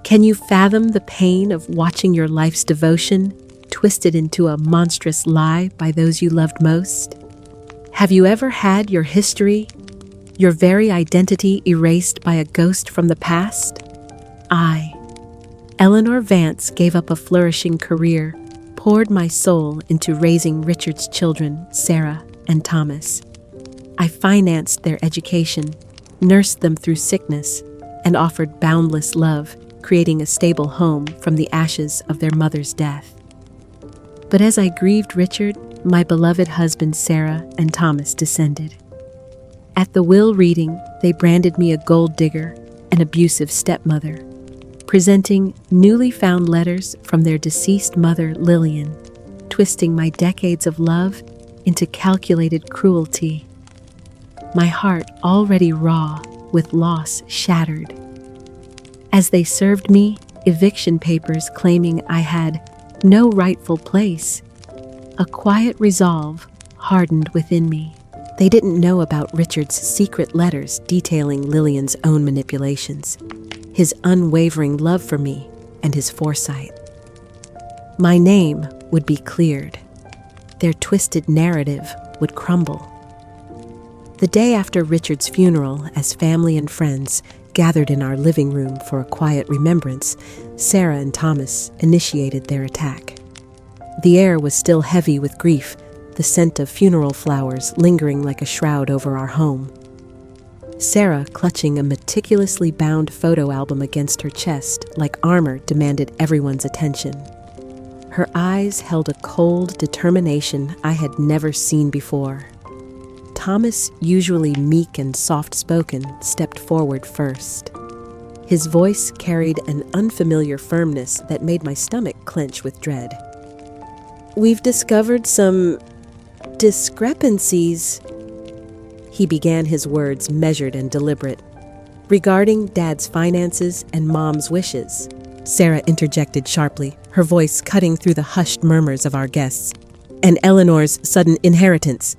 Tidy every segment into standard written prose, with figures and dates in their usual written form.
Can you fathom the pain of watching your life's devotion twisted into a monstrous lie by those you loved most? Have you ever had your history, your very identity erased by a ghost from the past? I, Eleanor Vance, gave up a flourishing career, poured my soul into raising Richard's children, Sarah and Thomas. I financed their education, nursed them through sickness, and offered boundless love, creating a stable home from the ashes of their mother's death. But as I grieved Richard, my beloved husband Sarah and Thomas descended. At the will reading, they branded me a gold digger, an abusive stepmother, presenting newly found letters from their deceased mother Lillian, twisting my decades of love into calculated cruelty. My heart already raw, with loss shattered. As they served me eviction papers claiming I had no rightful place, a quiet resolve hardened within me. They didn't know about Richard's secret letters detailing Lillian's own manipulations, his unwavering love for me, and his foresight. My name would be cleared. Their twisted narrative would crumble. The day after Richard's funeral, as family and friends gathered in our living room for a quiet remembrance, Sarah and Thomas initiated their attack. The air was still heavy with grief, the scent of funeral flowers lingering like a shroud over our home. Sarah, clutching a meticulously bound photo album against her chest, like armor, demanded everyone's attention. Her eyes held a cold determination I had never seen before. Thomas, usually meek and soft-spoken, stepped forward first. His voice carried an unfamiliar firmness that made my stomach clench with dread. "We've discovered some discrepancies," he began, his words measured and deliberate, "regarding Dad's finances and Mom's wishes." Sarah interjected sharply, her voice cutting through the hushed murmurs of our guests. "And Eleanor's sudden inheritance.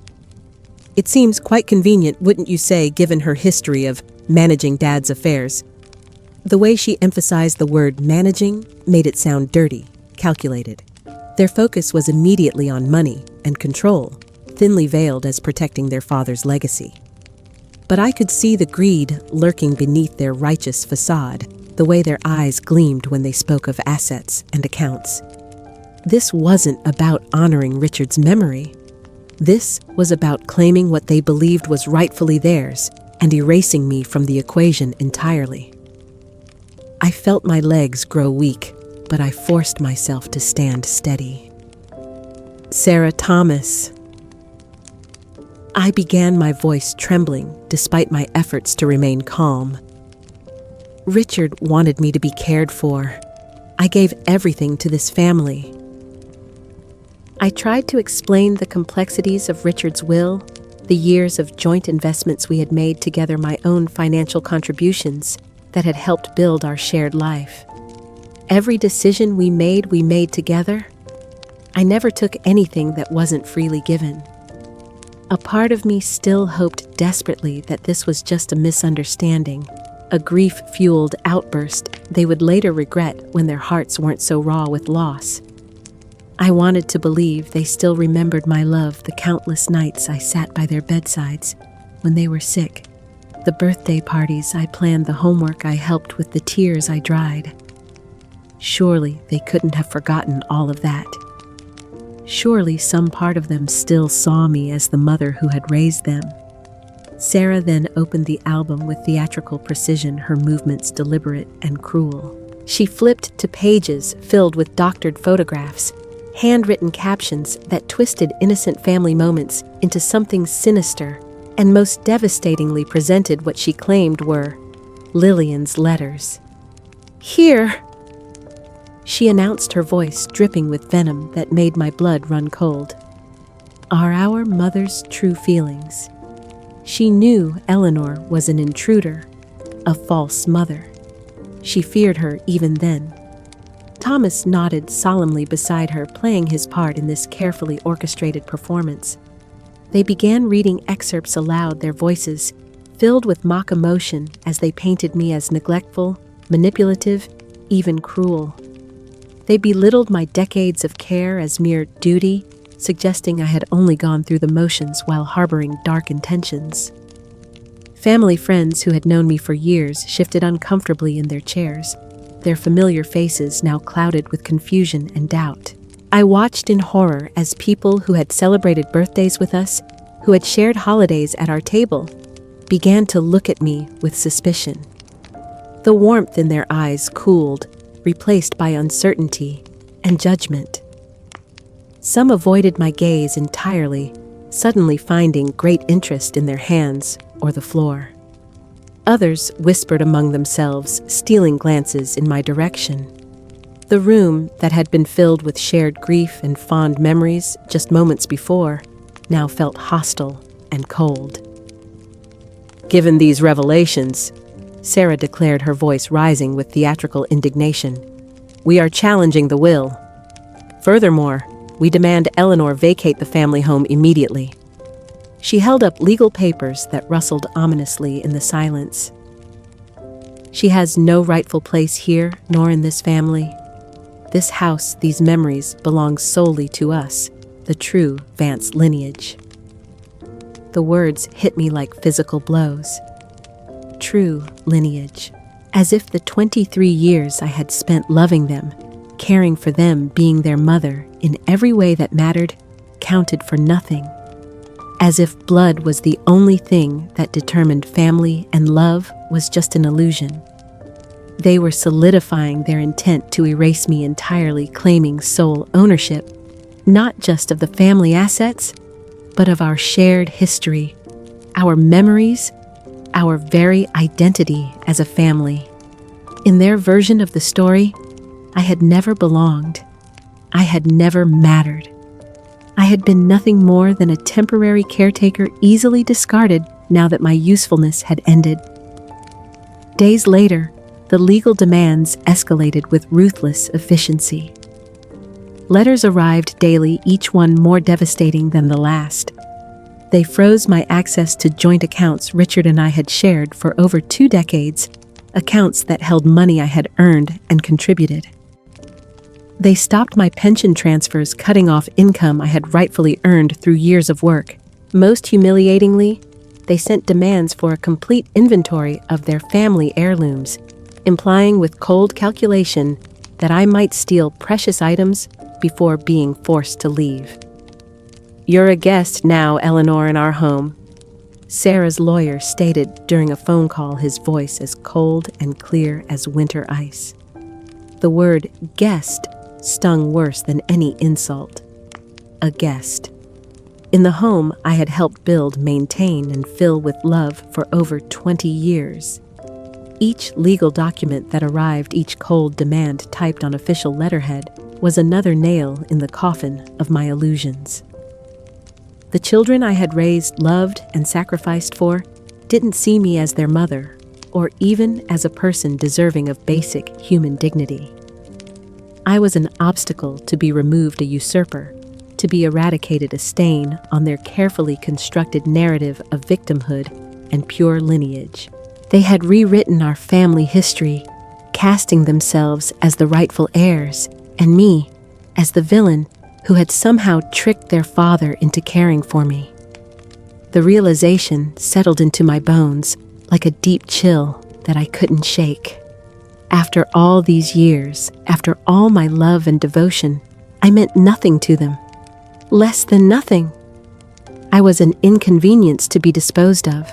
It seems quite convenient, wouldn't you say, given her history of managing Dad's affairs." The way she emphasized the word managing made it sound dirty, calculated. Their focus was immediately on money and control, thinly veiled as protecting their father's legacy. But I could see the greed lurking beneath their righteous facade, the way their eyes gleamed when they spoke of assets and accounts. This wasn't about honoring Richard's memory. This was about claiming what they believed was rightfully theirs and erasing me from the equation entirely. I felt my legs grow weak, but I forced myself to stand steady. "Sarah Thomas," I began, my voice trembling despite my efforts to remain calm. "Richard wanted me to be cared for. I gave everything to this family." I tried to explain the complexities of Richard's will, the years of joint investments we had made together, my own financial contributions that had helped build our shared life. Every decision we made together. I never took anything that wasn't freely given. A part of me still hoped desperately that this was just a misunderstanding, a grief-fueled outburst they would later regret when their hearts weren't so raw with loss. I wanted to believe they still remembered my love, the countless nights I sat by their bedsides when they were sick, the birthday parties I planned, the homework I helped with, the tears I dried. Surely they couldn't have forgotten all of that. Surely some part of them still saw me as the mother who had raised them. Sarah then opened the album with theatrical precision, her movements deliberate and cruel. She flipped to pages filled with doctored photographs, handwritten captions that twisted innocent family moments into something sinister, and most devastatingly presented what she claimed were Lillian's letters. "Here," she announced, her voice dripping with venom that made my blood run cold, "are our mother's true feelings." She knew Eleanor was an intruder, a false mother. She feared her even then. Thomas nodded solemnly beside her, playing his part in this carefully orchestrated performance. They began reading excerpts aloud, their voices filled with mock emotion as they painted me as neglectful, manipulative, even cruel. They belittled my decades of care as mere duty, suggesting I had only gone through the motions while harboring dark intentions. Family friends who had known me for years shifted uncomfortably in their chairs, their familiar faces now clouded with confusion and doubt. I watched in horror as people who had celebrated birthdays with us, who had shared holidays at our table, began to look at me with suspicion. The warmth in their eyes cooled, replaced by uncertainty and judgment. Some avoided my gaze entirely, suddenly finding great interest in their hands or the floor. Others whispered among themselves, stealing glances in my direction. The room that had been filled with shared grief and fond memories just moments before now felt hostile and cold. Given these revelations, Sarah declared, her voice rising with theatrical indignation, we are challenging the will. Furthermore, we demand Eleanor vacate the family home immediately. She held up legal papers that rustled ominously in the silence. She has no rightful place here, nor in this family. This house, these memories, belong solely to us, the true Vance lineage. The words hit me like physical blows. True lineage. As if the 23 years I had spent loving them, caring for them, being their mother in every way that mattered, counted for nothing. As if blood was the only thing that determined family and love was just an illusion. They were solidifying their intent to erase me entirely, claiming sole ownership, not just of the family assets, but of our shared history, our memories, our very identity as a family. In their version of the story, I had never belonged. I had never mattered. I had been nothing more than a temporary caretaker, easily discarded now that my usefulness had ended. Days later, the legal demands escalated with ruthless efficiency. Letters arrived daily, each one more devastating than the last. They froze my access to joint accounts Richard and I had shared for over 2 decades, accounts that held money I had earned and contributed. They stopped my pension transfers, cutting off income I had rightfully earned through years of work. Most humiliatingly, they sent demands for a complete inventory of their family heirlooms, implying with cold calculation that I might steal precious items before being forced to leave. You're a guest now, Eleanor, in our home, Sarah's lawyer stated during a phone call, his voice as cold and clear as winter ice. The word guest stung worse than any insult. A guest. In the home I had helped build, maintain, and fill with love for over 20 years. Each legal document that arrived, each cold demand typed on official letterhead, was another nail in the coffin of my illusions. The children I had raised, loved, and sacrificed for didn't see me as their mother, or even as a person deserving of basic human dignity. I was an obstacle to be removed, a usurper, to be eradicated, a stain on their carefully constructed narrative of victimhood and pure lineage. They had rewritten our family history, casting themselves as the rightful heirs, and me as the villain who had somehow tricked their father into caring for me. The realization settled into my bones like a deep chill that I couldn't shake. After all these years, after all my love and devotion, I meant nothing to them. Less than nothing. I was an inconvenience to be disposed of.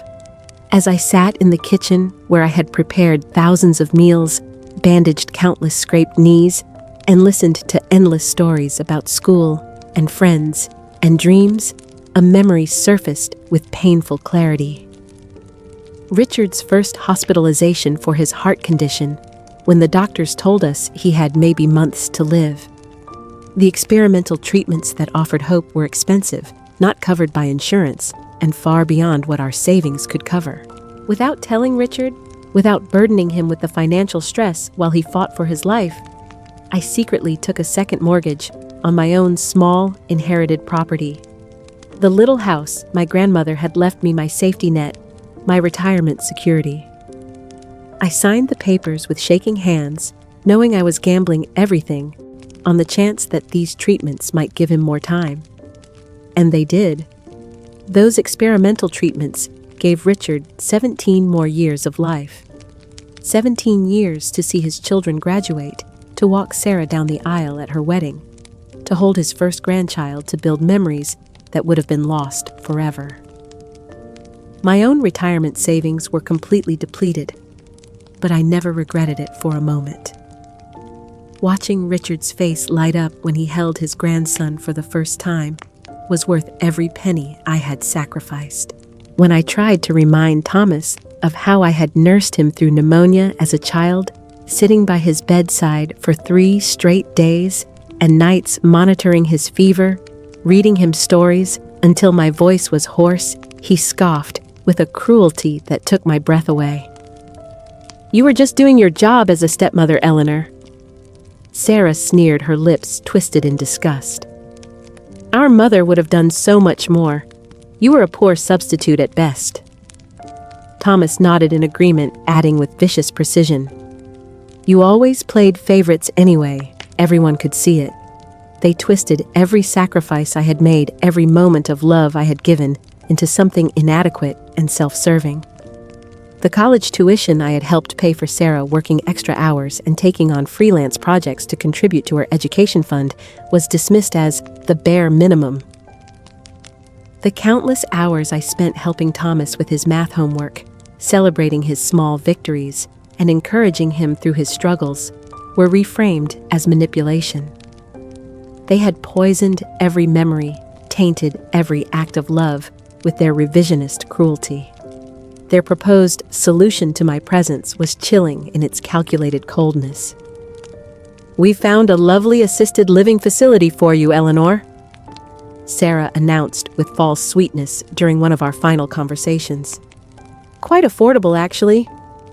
As I sat in the kitchen where I had prepared thousands of meals, bandaged countless scraped knees, and listened to endless stories about school and friends and dreams, a memory surfaced with painful clarity. Richard's first hospitalization for his heart condition, when the doctors told us he had maybe months to live. The experimental treatments that offered hope were expensive, not covered by insurance, and far beyond what our savings could cover. Without telling Richard, without burdening him with the financial stress while he fought for his life, I secretly took a second mortgage on my own small, inherited property. The little house my grandmother had left me, my safety net, my retirement security. I signed the papers with shaking hands, knowing I was gambling everything on the chance that these treatments might give him more time. And they did. Those experimental treatments gave Richard 17 more years of life. 17 years to see his children graduate, to walk Sarah down the aisle at her wedding, to hold his first grandchild, to build memories that would have been lost forever. My own retirement savings were completely depleted, but I never regretted it for a moment. Watching Richard's face light up when he held his grandson for the first time was worth every penny I had sacrificed. When I tried to remind Thomas of how I had nursed him through pneumonia as a child, sitting by his bedside for 3 straight days and nights monitoring his fever, reading him stories until my voice was hoarse, he scoffed with a cruelty that took my breath away. "You were just doing your job as a stepmother, Eleanor." Sarah sneered, her lips twisted in disgust. "Our mother would have done so much more. You were a poor substitute at best." Thomas nodded in agreement, adding with vicious precision, "You always played favorites anyway. Everyone could see it. They twisted every sacrifice I had made, every moment of love I had given, into something inadequate and self-serving." The college tuition I had helped pay for Sarah, working extra hours and taking on freelance projects to contribute to her education fund, was dismissed as the bare minimum. The countless hours I spent helping Thomas with his math homework, celebrating his small victories, and encouraging him through his struggles were reframed as manipulation. They had poisoned every memory, tainted every act of love with their revisionist cruelty. Their proposed solution to my presence was chilling in its calculated coldness. "We found a lovely assisted living facility for you, Eleanor," Sarah announced with false sweetness during one of our final conversations. "Quite affordable, actually.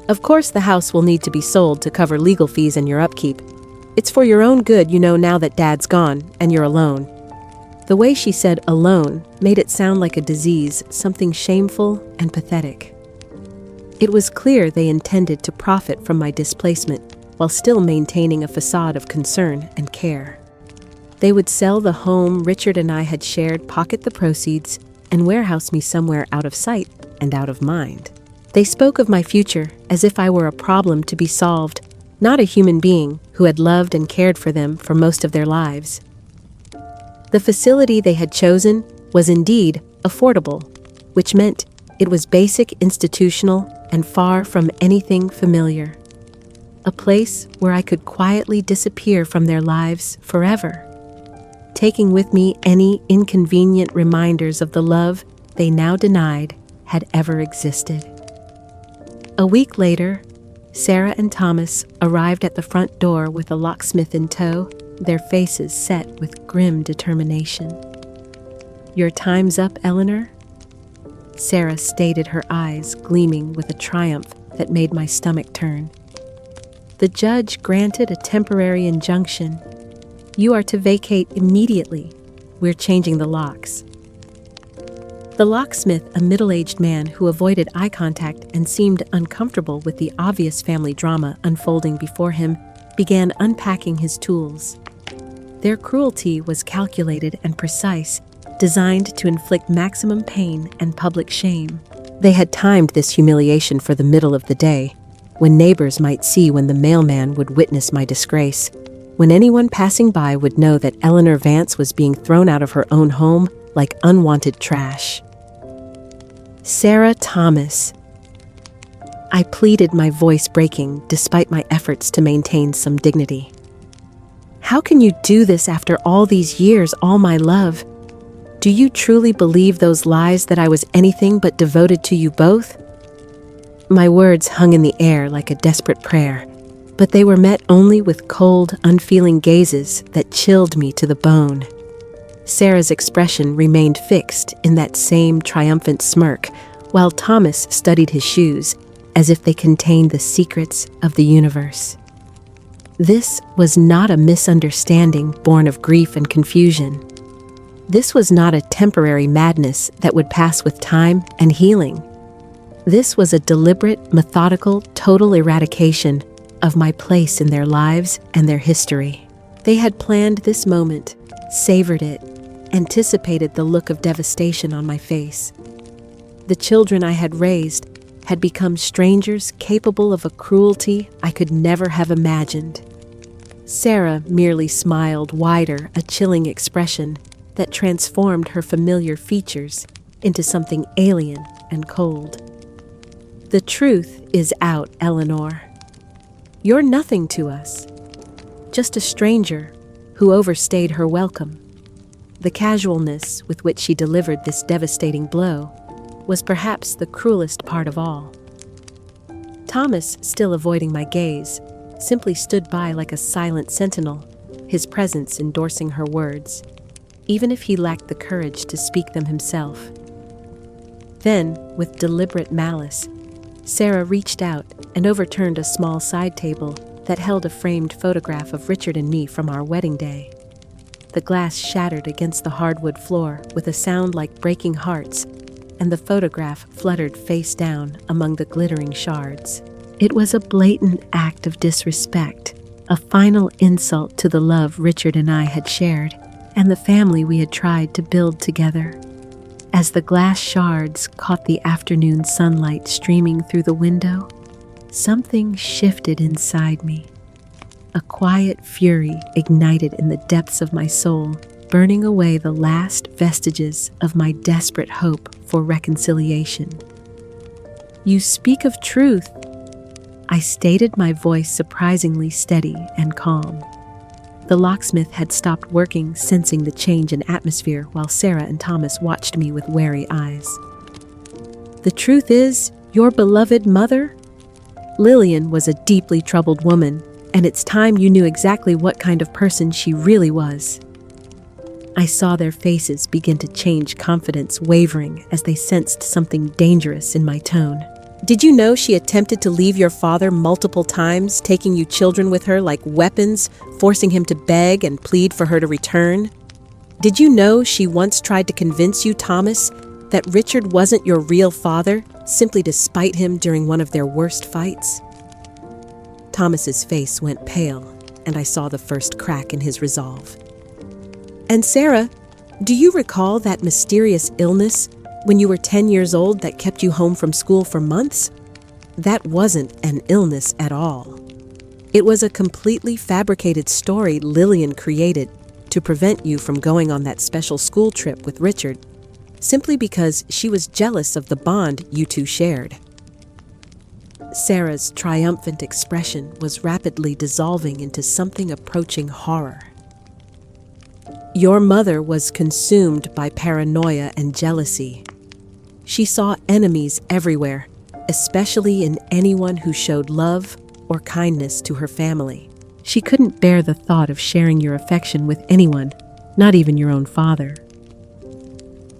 Of course, the house will need to be sold to cover legal fees and your upkeep. It's for your own good, you know, now that Dad's gone and you're alone." The way she said alone made it sound like a disease, something shameful and pathetic. It was clear they intended to profit from my displacement while still maintaining a facade of concern and care. They would sell the home Richard and I had shared, pocket the proceeds, and warehouse me somewhere out of sight and out of mind. They spoke of my future as if I were a problem to be solved, not a human being who had loved and cared for them for most of their lives. The facility they had chosen was indeed affordable, which meant it was basic, institutional, and far from anything familiar. A place where I could quietly disappear from their lives forever, taking with me any inconvenient reminders of the love they now denied had ever existed. A week later, Sarah and Thomas arrived at the front door with a locksmith in tow, their faces set with grim determination. "Your time's up, Eleanor?" Sarah stated, her eyes gleaming with a triumph that made my stomach turn. "The judge granted a temporary injunction. You are to vacate immediately. We're changing the locks." The locksmith, a middle-aged man who avoided eye contact and seemed uncomfortable with the obvious family drama unfolding before him, began unpacking his tools. Their cruelty was calculated and precise, designed to inflict maximum pain and public shame. They had timed this humiliation for the middle of the day, when neighbors might see, when the mailman would witness my disgrace, when anyone passing by would know that Eleanor Vance was being thrown out of her own home like unwanted trash. "Sarah Thomas," I pleaded, my voice breaking despite my efforts to maintain some dignity. "How can you do this after all these years, all my love? Do you truly believe those lies that I was anything but devoted to you both?" My words hung in the air like a desperate prayer, but they were met only with cold, unfeeling gazes that chilled me to the bone. Sarah's expression remained fixed in that same triumphant smirk, while Thomas studied his shoes as if they contained the secrets of the universe. This was not a misunderstanding born of grief and confusion. This was not a temporary madness that would pass with time and healing. This was a deliberate, methodical, total eradication of my place in their lives and their history. They had planned this moment, savored it, anticipated the look of devastation on my face. The children I had raised had become strangers capable of a cruelty I could never have imagined. Sarah merely smiled wider, a chilling expression that transformed her familiar features into something alien and cold. The truth is out, Eleanor. You're nothing to us. Just a stranger who overstayed her welcome. The casualness with which she delivered this devastating blow was perhaps the cruelest part of all. Thomas, still avoiding my gaze, simply stood by like a silent sentinel, his presence endorsing her words, even if he lacked the courage to speak them himself. Then, with deliberate malice, Sarah reached out and overturned a small side table that held a framed photograph of Richard and me from our wedding day. The glass shattered against the hardwood floor with a sound like breaking hearts, and the photograph fluttered face down among the glittering shards. It was a blatant act of disrespect, a final insult to the love Richard and I had shared, and the family we had tried to build together. As the glass shards caught the afternoon sunlight streaming through the window, something shifted inside me. A quiet fury ignited in the depths of my soul, burning away the last vestiges of my desperate hope for reconciliation. "You speak of truth," I stated, my voice surprisingly steady and calm. The locksmith had stopped working, sensing the change in atmosphere, while Sarah and Thomas watched me with wary eyes. "The truth is, your beloved mother, Lillian, was a deeply troubled woman, and it's time you knew exactly what kind of person she really was." I saw their faces begin to change, confidence wavering as they sensed something dangerous in my tone. "Did you know she attempted to leave your father multiple times, taking you children with her like weapons, forcing him to beg and plead for her to return? Did you know she once tried to convince you, Thomas, that Richard wasn't your real father, simply to spite him during one of their worst fights?" Thomas's face went pale, and I saw the first crack in his resolve. "And Sarah, do you recall that mysterious illness when you were 10 years old that kept you home from school for months? That wasn't an illness at all. It was a completely fabricated story Lillian created to prevent you from going on that special school trip with Richard, simply because she was jealous of the bond you two shared." Sarah's triumphant expression was rapidly dissolving into something approaching horror. "Your mother was consumed by paranoia and jealousy. She saw enemies everywhere, especially in anyone who showed love or kindness to her family. She couldn't bear the thought of sharing your affection with anyone, not even your own father."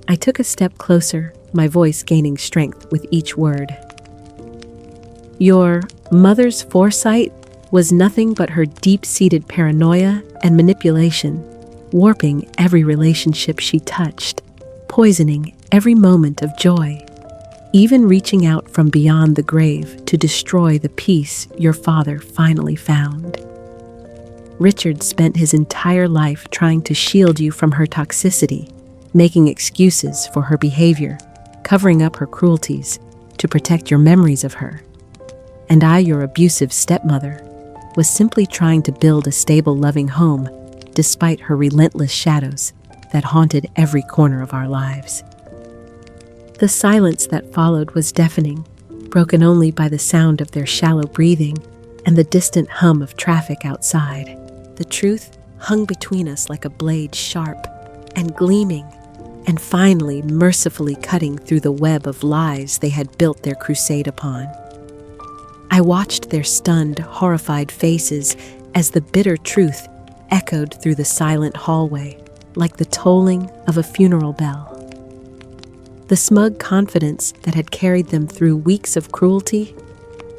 I took a step closer, my voice gaining strength with each word. "Your mother's foresight was nothing but her deep-seated paranoia and manipulation, warping every relationship she touched, poisoning every moment of joy, even reaching out from beyond the grave to destroy the peace your father finally found. Richard spent his entire life trying to shield you from her toxicity, making excuses for her behavior, covering up her cruelties to protect your memories of her. And I, your abusive stepmother, was simply trying to build a stable, loving home despite her relentless shadows that haunted every corner of our lives." The silence that followed was deafening, broken only by the sound of their shallow breathing and the distant hum of traffic outside. The truth hung between us like a blade, sharp and gleaming, and finally mercifully cutting through the web of lies they had built their crusade upon. I watched their stunned, horrified faces as the bitter truth echoed through the silent hallway like the tolling of a funeral bell. The smug confidence that had carried them through weeks of cruelty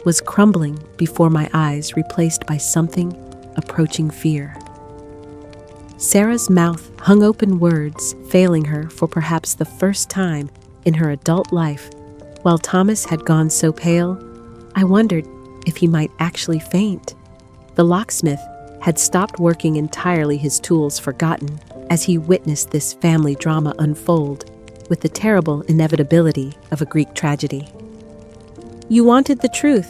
was crumbling before my eyes, replaced by something approaching fear. Sarah's mouth hung open, words failing her for perhaps the first time in her adult life, While Thomas had gone so pale, I wondered if he might actually faint. The locksmith had stopped working entirely, his tools forgotten, as he witnessed this family drama unfold with the terrible inevitability of a Greek tragedy. "You wanted the truth,"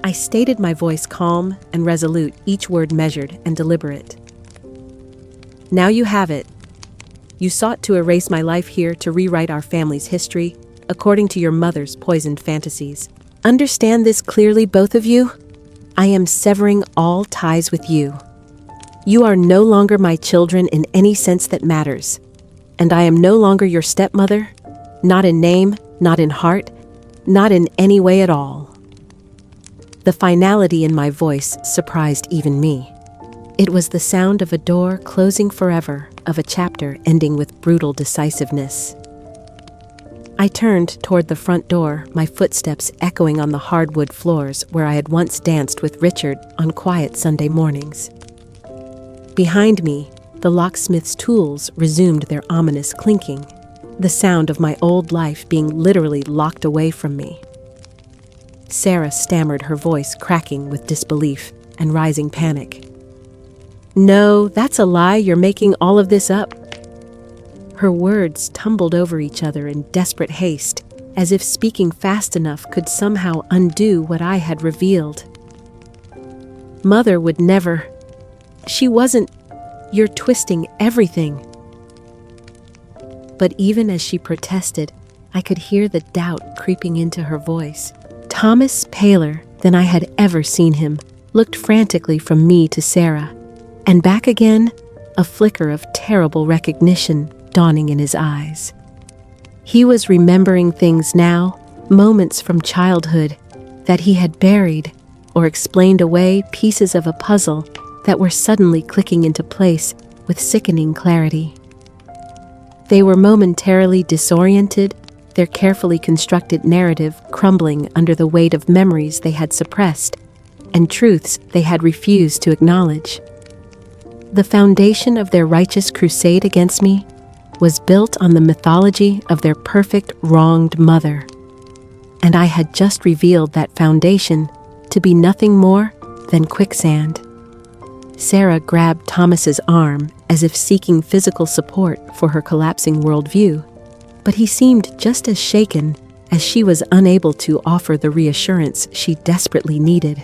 I stated, my voice calm and resolute, each word measured and deliberate. "Now you have it. You sought to erase my life here, to rewrite our family's history, according to your mother's poisoned fantasies. Understand this clearly, both of you. I am severing all ties with you. You are no longer my children in any sense that matters, and I am no longer your stepmother, not in name, not in heart, not in any way at all." The finality in my voice surprised even me. It was the sound of a door closing forever, of a chapter ending with brutal decisiveness. I turned toward the front door, my footsteps echoing on the hardwood floors where I had once danced with Richard on quiet Sunday mornings. Behind me, the locksmith's tools resumed their ominous clinking, the sound of my old life being literally locked away from me. Sarah stammered, her voice cracking with disbelief and rising panic. "No, that's a lie. You're making all of this up." Her words tumbled over each other in desperate haste, as if speaking fast enough could somehow undo what I had revealed. "Mother would never. She wasn't. You're twisting everything." But even as she protested, I could hear the doubt creeping into her voice. Thomas, paler than I had ever seen him, looked frantically from me to Sarah, and back again, a flicker of terrible recognition dawning in his eyes. He was remembering things now, moments from childhood, that he had buried or explained away, pieces of a puzzle that were suddenly clicking into place with sickening clarity. They were momentarily disoriented, their carefully constructed narrative crumbling under the weight of memories they had suppressed and truths they had refused to acknowledge. The foundation of their righteous crusade against me was built on the mythology of their perfect, wronged mother, and I had just revealed that foundation to be nothing more than quicksand. Sarah grabbed Thomas's arm as if seeking physical support for her collapsing worldview, but he seemed just as shaken as she was unable to offer the reassurance she desperately needed.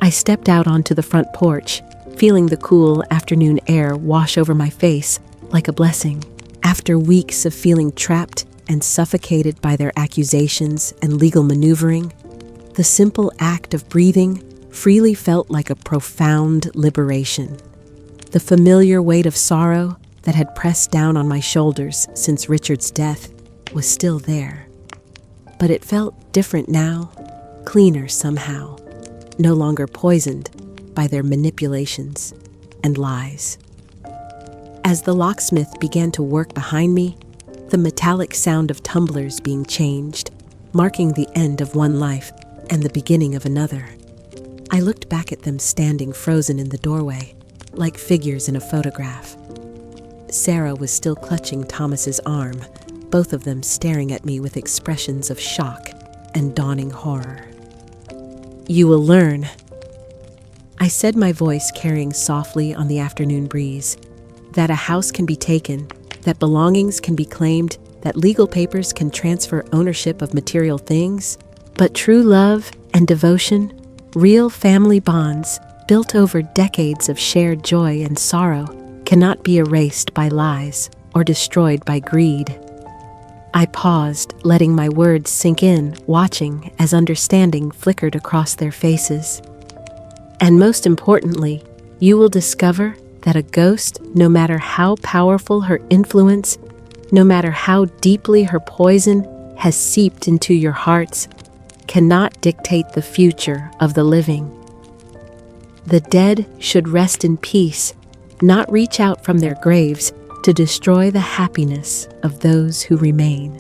I stepped out onto the front porch, feeling the cool afternoon air wash over my face like a blessing. After weeks of feeling trapped and suffocated by their accusations and legal maneuvering, the simple act of breathing freely felt like a profound liberation. The familiar weight of sorrow that had pressed down on my shoulders since Richard's death was still there. But it felt different now, cleaner somehow, no longer poisoned by their manipulations and lies. As the locksmith began to work behind me, the metallic sound of tumblers being changed, marking the end of one life and the beginning of another. I looked back at them standing frozen in the doorway, like figures in a photograph. Sarah was still clutching Thomas's arm, both of them staring at me with expressions of shock and dawning horror. "You will learn," I said, my voice carrying softly on the afternoon breeze, "that a house can be taken, that belongings can be claimed, that legal papers can transfer ownership of material things, but true love and devotion, real family bonds built over decades of shared joy and sorrow, cannot be erased by lies or destroyed by greed." I paused, letting my words sink in, watching as understanding flickered across their faces. "And most importantly, you will discover that a ghost, no matter how powerful her influence, no matter how deeply her poison has seeped into your hearts, cannot dictate the future of the living. The dead should rest in peace, not reach out from their graves to destroy the happiness of those who remain."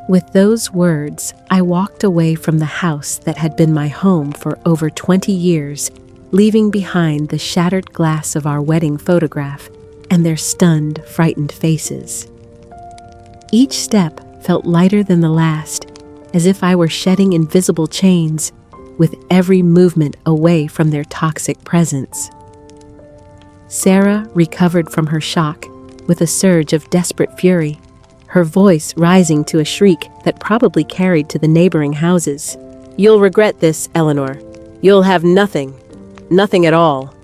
With those words, I walked away from the house that had been my home for over 20 years, leaving behind the shattered glass of our wedding photograph and their stunned, frightened faces. Each step felt lighter than the last, as if I were shedding invisible chains with every movement away from their toxic presence. Sarah recovered from her shock with a surge of desperate fury, her voice rising to a shriek that probably carried to the neighboring houses. "You'll regret this, Eleanor. You'll have nothing. Nothing at all.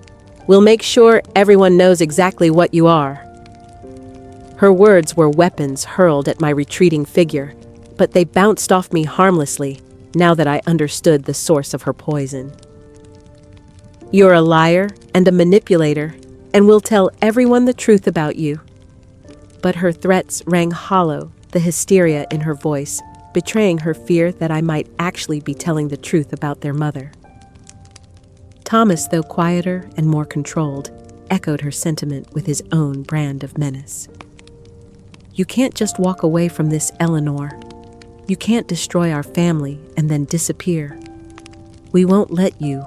We'll make sure everyone knows exactly what you are." Her words were weapons hurled at my retreating figure, but they bounced off me harmlessly now that I understood the source of her poison. "You're a liar and a manipulator, and we'll tell everyone the truth about you." But her threats rang hollow, the hysteria in her voice betraying her fear that I might actually be telling the truth about their mother. Thomas, though quieter and more controlled, echoed her sentiment with his own brand of menace. "You can't just walk away from this, Eleanor. You can't destroy our family and then disappear. We won't let you."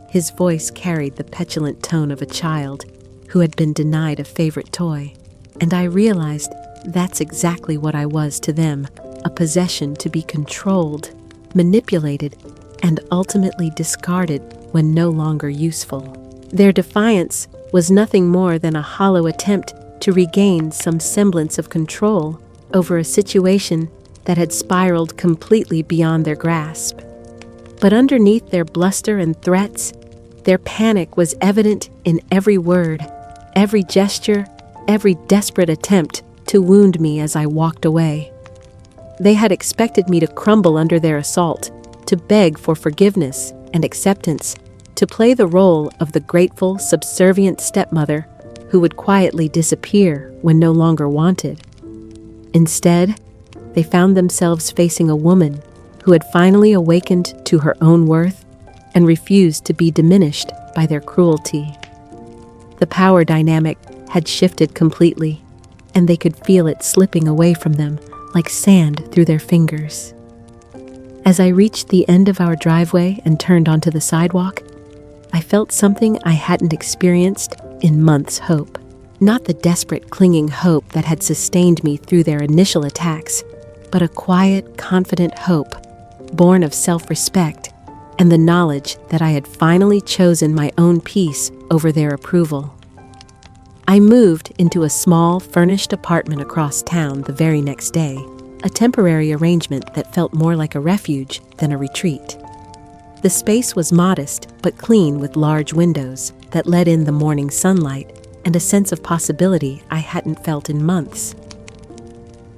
His voice carried the petulant tone of a child who had been denied a favorite toy, and I realized that's exactly what I was to them, a possession to be controlled, manipulated, and ultimately discarded when no longer useful. Their defiance was nothing more than a hollow attempt to regain some semblance of control over a situation that had spiraled completely beyond their grasp. But underneath their bluster and threats, their panic was evident in every word, every gesture, every desperate attempt to wound me as I walked away. They had expected me to crumble under their assault, to beg for forgiveness and acceptance, to play the role of the grateful, subservient stepmother who would quietly disappear when no longer wanted. Instead, they found themselves facing a woman who had finally awakened to her own worth and refused to be diminished by their cruelty. The power dynamic had shifted completely, and they could feel it slipping away from them like sand through their fingers. As I reached the end of our driveway and turned onto the sidewalk, I felt something I hadn't experienced in months' hope. Not the desperate, clinging hope that had sustained me through their initial attacks, but a quiet, confident hope, born of self-respect and the knowledge that I had finally chosen my own peace over their approval. I moved into a small, furnished apartment across town the very next day, a temporary arrangement that felt more like a refuge than a retreat. The space was modest but clean, with large windows that let in the morning sunlight and a sense of possibility I hadn't felt in months.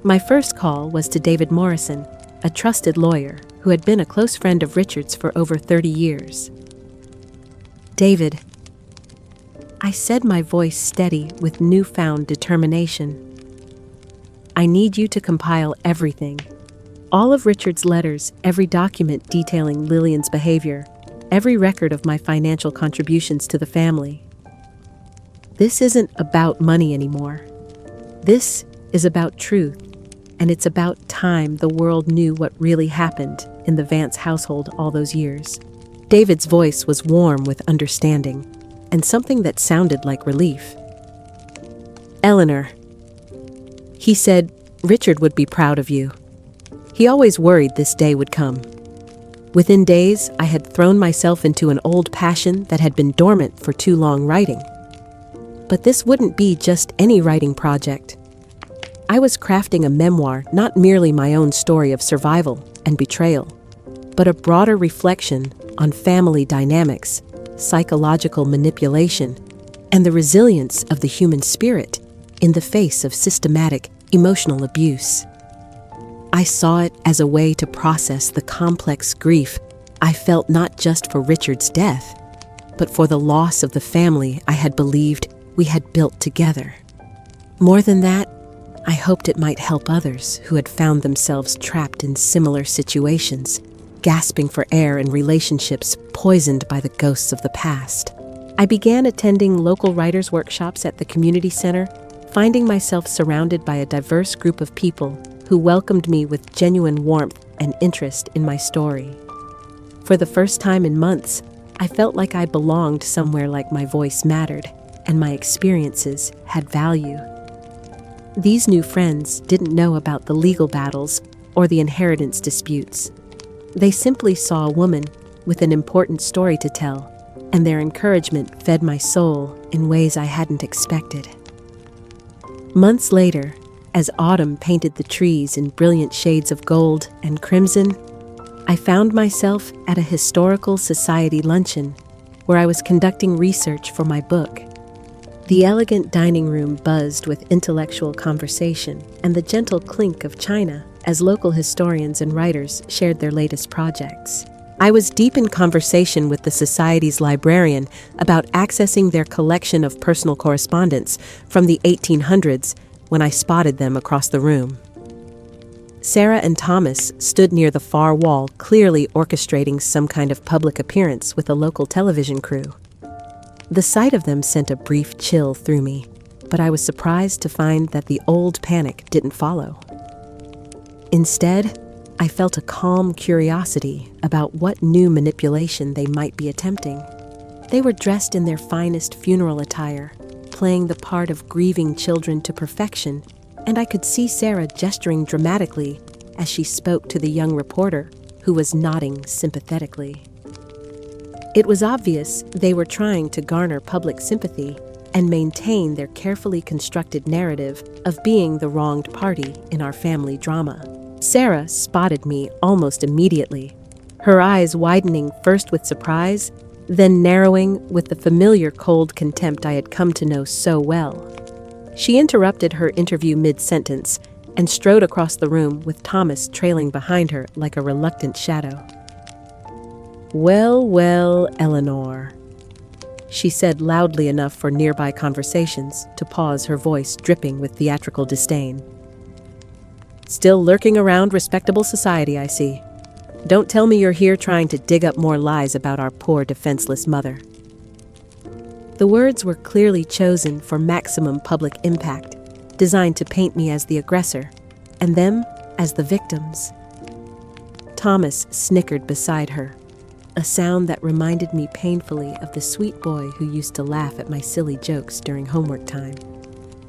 My first call was to David Morrison, a trusted lawyer who had been a close friend of Richard's for over 30 years. "David," I said, my voice steady with newfound determination, "I need you to compile everything. All of Richard's letters, every document detailing Lillian's behavior, every record of my financial contributions to the family. This isn't about money anymore. This is about truth, and it's about time the world knew what really happened in the Vance household all those years." David's voice was warm with understanding, and something that sounded like relief. "Eleanor," he said, "Richard would be proud of you. He always worried this day would come." Within days, I had thrown myself into an old passion that had been dormant for too long, writing. But this wouldn't be just any writing project. I was crafting a memoir, not merely my own story of survival and betrayal, but a broader reflection on family dynamics, psychological manipulation, and the resilience of the human spirit in the face of systematic emotional abuse. I saw it as a way to process the complex grief I felt, not just for Richard's death, but for the loss of the family I had believed we had built together. More than that, I hoped it might help others who had found themselves trapped in similar situations, gasping for air in relationships poisoned by the ghosts of the past. I began attending local writers' workshops at the community center, finding myself surrounded by a diverse group of people who welcomed me with genuine warmth and interest in my story. For the first time in months, I felt like I belonged somewhere, like my voice mattered and my experiences had value. These new friends didn't know about the legal battles or the inheritance disputes. They simply saw a woman with an important story to tell, and their encouragement fed my soul in ways I hadn't expected. Months later, as autumn painted the trees in brilliant shades of gold and crimson, I found myself at a historical society luncheon where I was conducting research for my book. The elegant dining room buzzed with intellectual conversation and the gentle clink of china as local historians and writers shared their latest projects. I was deep in conversation with the Society's librarian about accessing their collection of personal correspondence from the 1800s when I spotted them across the room. Sarah and Thomas stood near the far wall, clearly orchestrating some kind of public appearance with a local television crew. The sight of them sent a brief chill through me, but I was surprised to find that the old panic didn't follow. Instead, I felt a calm curiosity about what new manipulation they might be attempting. They were dressed in their finest funeral attire, playing the part of grieving children to perfection, and I could see Sarah gesturing dramatically as she spoke to the young reporter, who was nodding sympathetically. It was obvious they were trying to garner public sympathy and maintain their carefully constructed narrative of being the wronged party in our family drama. Sarah spotted me almost immediately, her eyes widening first with surprise, then narrowing with the familiar cold contempt I had come to know so well. She interrupted her interview mid-sentence and strode across the room with Thomas trailing behind her like a reluctant shadow. Well, Eleanor," she said loudly enough for nearby conversations to pause, her voice dripping with theatrical disdain. "Still lurking around respectable society, I see. Don't tell me you're here trying to dig up more lies about our poor defenseless mother." The words were clearly chosen for maximum public impact, designed to paint me as the aggressor and them as the victims. Thomas snickered beside her, a sound that reminded me painfully of the sweet boy who used to laugh at my silly jokes during homework time.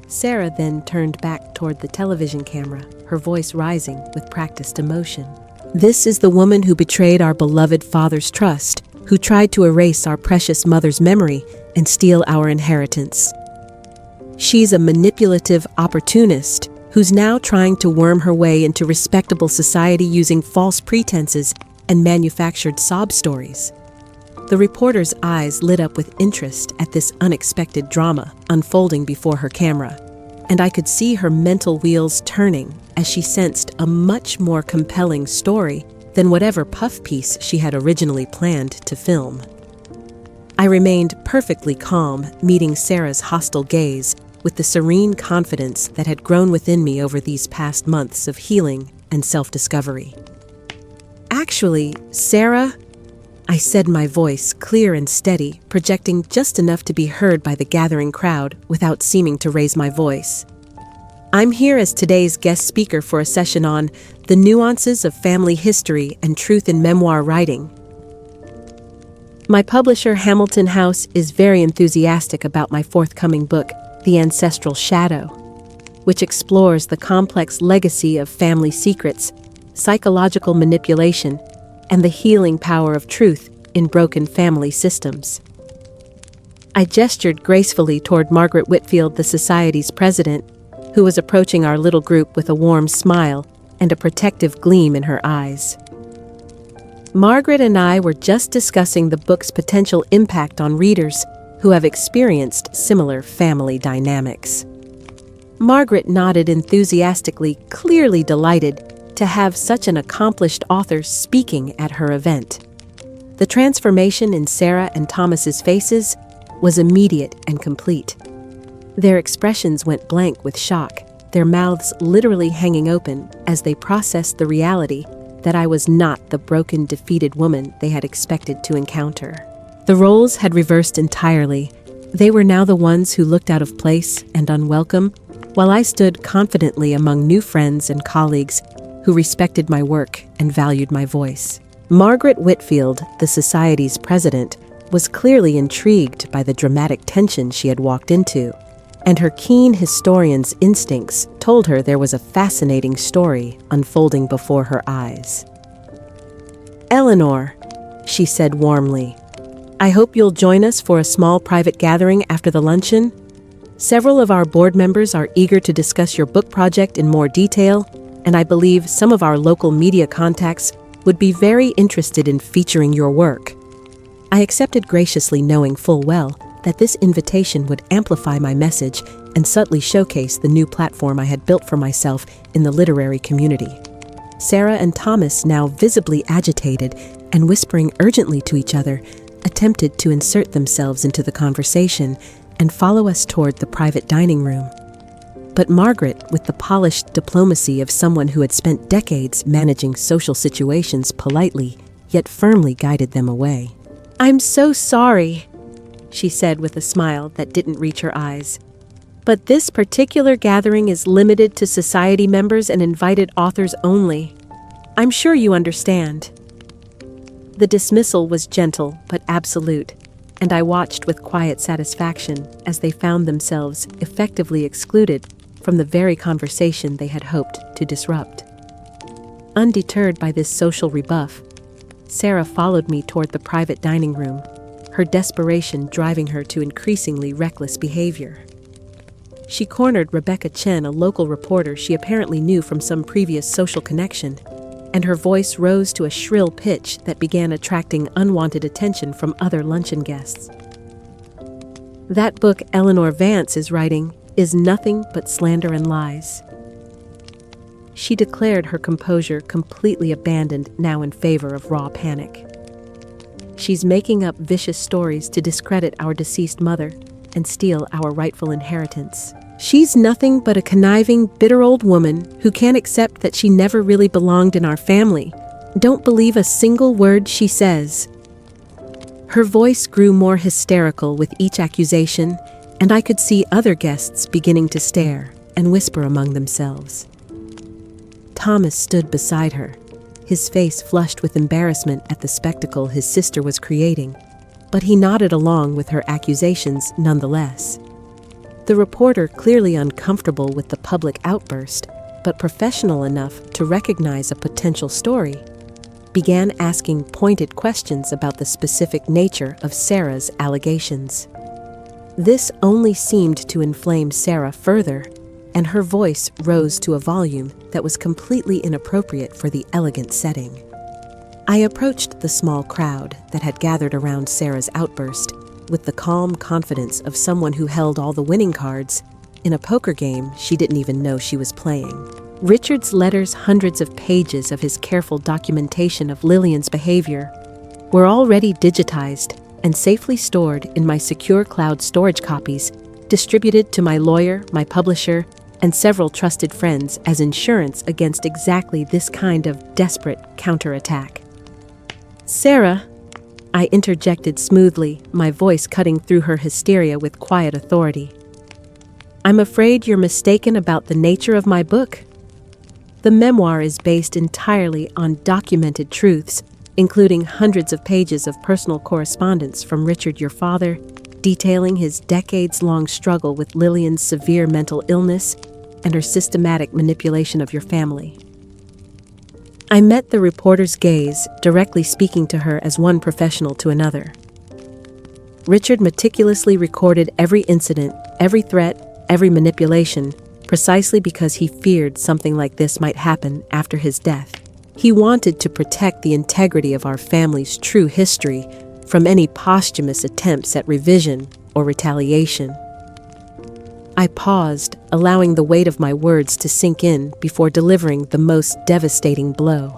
Sarah then turned back toward the television camera, her voice rising with practiced emotion. "This is the woman who betrayed our beloved father's trust, who tried to erase our precious mother's memory and steal our inheritance. She's a manipulative opportunist who's now trying to worm her way into respectable society using false pretenses and manufactured sob stories." The reporter's eyes lit up with interest at this unexpected drama unfolding before her camera, and I could see her mental wheels turning as she sensed a much more compelling story than whatever puff piece she had originally planned to film. I remained perfectly calm, meeting Sarah's hostile gaze with the serene confidence that had grown within me over these past months of healing and self-discovery. "Actually, Sarah," I said, my voice clear and steady, projecting just enough to be heard by the gathering crowd without seeming to raise my voice. "I'm here as today's guest speaker for a session on the nuances of family history and truth in memoir writing. My publisher, Hamilton House, is very enthusiastic about my forthcoming book, The Ancestral Shadow, which explores the complex legacy of family secrets, psychological manipulation, and the healing power of truth in broken family systems." I gestured gracefully toward Margaret Whitfield, the Society's president, who was approaching our little group with a warm smile and a protective gleam in her eyes. Margaret and I were just discussing the book's potential impact on readers who have experienced similar family dynamics. Margaret nodded enthusiastically, clearly delighted to have such an accomplished author speaking at her event. The transformation in Sarah and Thomas's faces was immediate and complete. Their expressions went blank with shock, their mouths literally hanging open as they processed the reality that I was not the broken, defeated woman they had expected to encounter. The roles had reversed entirely. They were now the ones who looked out of place and unwelcome, while I stood confidently among new friends and colleagues who respected my work and valued my voice. Margaret Whitfield, the Society's president, was clearly intrigued by the dramatic tension she had walked into, and her keen historian's instincts told told her there was a fascinating story unfolding before her eyes. "Eleanor," she said warmly, "I hope you'll join us for a small private gathering after the luncheon. Several of our board members are eager to discuss your book project in more detail, and I believe some of our local media contacts would be very interested in featuring your work." I accepted graciously, knowing full well that this invitation would amplify my message and subtly showcase the new platform I had built for myself in the literary community. Sarah and Thomas, now visibly agitated and whispering urgently to each other, attempted to insert themselves into the conversation and follow us toward the private dining room. But Margaret, with the polished diplomacy of someone who had spent decades managing social situations, politely yet firmly guided them away. "I'm so sorry," she said with a smile that didn't reach her eyes, "but this particular gathering is limited to society members and invited authors only. I'm sure you understand." The dismissal was gentle but absolute, and I watched with quiet satisfaction as they found themselves effectively excluded from the very conversation they had hoped to disrupt. Undeterred by this social rebuff, Sarah followed me toward the private dining room, her desperation driving her to increasingly reckless behavior. She cornered Rebecca Chen, a local reporter she apparently knew from some previous social connection, and her voice rose to a shrill pitch that began attracting unwanted attention from other luncheon guests. "That book Eleanor Vance is writing is nothing but slander and lies," she declared, her composure completely abandoned now in favor of raw panic. "She's making up vicious stories to discredit our deceased mother and steal our rightful inheritance. She's nothing but a conniving, bitter old woman who can't accept that she never really belonged in our family. Don't believe a single word she says." Her voice grew more hysterical with each accusation, and I could see other guests beginning to stare and whisper among themselves. Thomas stood beside her, his face flushed with embarrassment at the spectacle his sister was creating, but he nodded along with her accusations nonetheless. The reporter, clearly uncomfortable with the public outburst, but professional enough to recognize a potential story, began asking pointed questions about the specific nature of Sarah's allegations. This only seemed to inflame Sarah further, and her voice rose to a volume that was completely inappropriate for the elegant setting. I approached the small crowd that had gathered around Sarah's outburst with the calm confidence of someone who held all the winning cards in a poker game she didn't even know she was playing. Richard's letters, hundreds of pages of his careful documentation of Lillian's behavior, were already digitized and safely stored in my secure cloud storage copies, distributed to my lawyer, my publisher, and several trusted friends as insurance against exactly this kind of desperate counterattack. "Sarah," I interjected smoothly, my voice cutting through her hysteria with quiet authority, "I'm afraid you're mistaken about the nature of my book. The memoir is based entirely on documented truths, including hundreds of pages of personal correspondence from Richard, your father, detailing his decades-long struggle with Lillian's severe mental illness and her systematic manipulation of your family." I met the reporter's gaze, directly speaking to her as one professional to another. Richard meticulously recorded every incident, every threat, every manipulation, precisely because he feared something like this might happen after his death. He wanted to protect the integrity of our family's true history from any posthumous attempts at revision or retaliation. I paused, allowing the weight of my words to sink in before delivering the most devastating blow.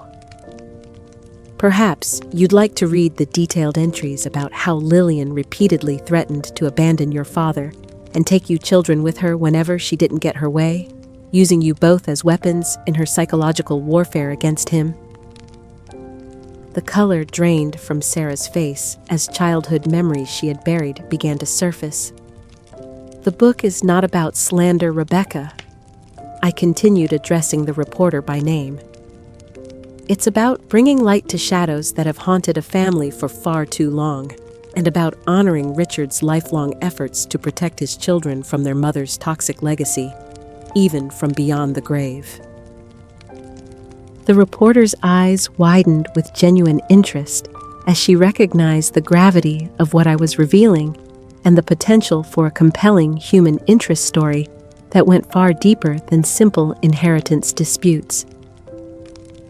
"Perhaps you'd like to read the detailed entries about how Lillian repeatedly threatened to abandon your father and take you children with her whenever she didn't get her way, using you both as weapons in her psychological warfare against him." The color drained from Sarah's face as childhood memories she had buried began to surface. "The book is not about slander, Rebecca," I continued, addressing the reporter by name. "It's about bringing light to shadows that have haunted a family for far too long, and about honoring Richard's lifelong efforts to protect his children from their mother's toxic legacy. even from beyond the grave. The reporter's eyes widened with genuine interest as she recognized the gravity of what I was revealing and the potential for a compelling human interest story that went far deeper than simple inheritance disputes.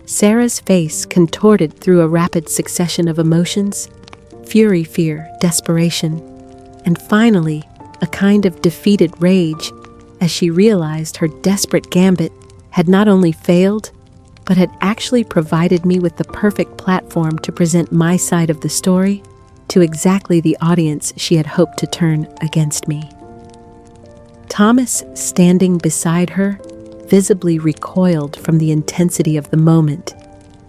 Sarah's face contorted through a rapid succession of emotions: fury, fear, desperation, and finally, a kind of defeated rage as she realized her desperate gambit had not only failed, but had actually provided me with the perfect platform to present my side of the story to exactly the audience she had hoped to turn against me. Thomas, standing beside her, visibly recoiled from the intensity of the moment,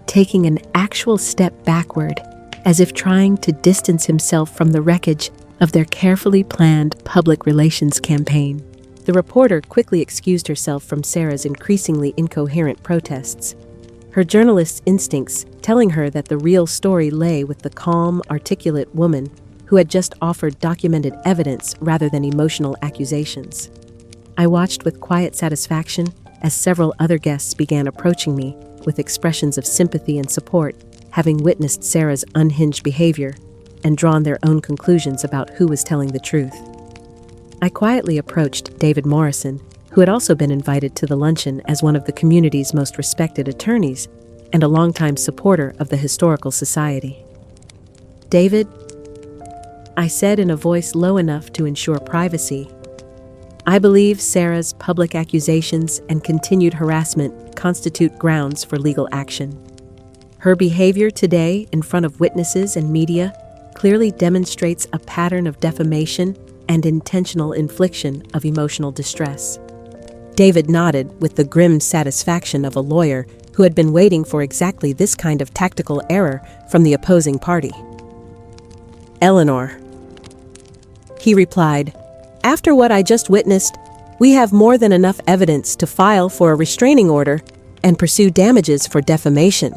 taking an actual step backward, as if trying to distance himself from the wreckage of their carefully planned public relations campaign. The reporter quickly excused herself from Sarah's increasingly incoherent protests, her journalist's instincts telling her that the real story lay with the calm, articulate woman who had just offered documented evidence rather than emotional accusations. I watched with quiet satisfaction as several other guests began approaching me with expressions of sympathy and support, having witnessed Sarah's unhinged behavior and drawn their own conclusions about who was telling the truth. I quietly approached David Morrison, who had also been invited to the luncheon as one of the community's most respected attorneys and a longtime supporter of the Historical Society. "David," I said in a voice low enough to ensure privacy, "I believe Sarah's public accusations and continued harassment constitute grounds for legal action. Her behavior today in front of witnesses and media clearly demonstrates a pattern of defamation and intentional infliction of emotional distress." David nodded with the grim satisfaction of a lawyer who had been waiting for exactly this kind of tactical error from the opposing party. "Eleanor," he replied, "after what I just witnessed, we have more than enough evidence to file for a restraining order and pursue damages for defamation.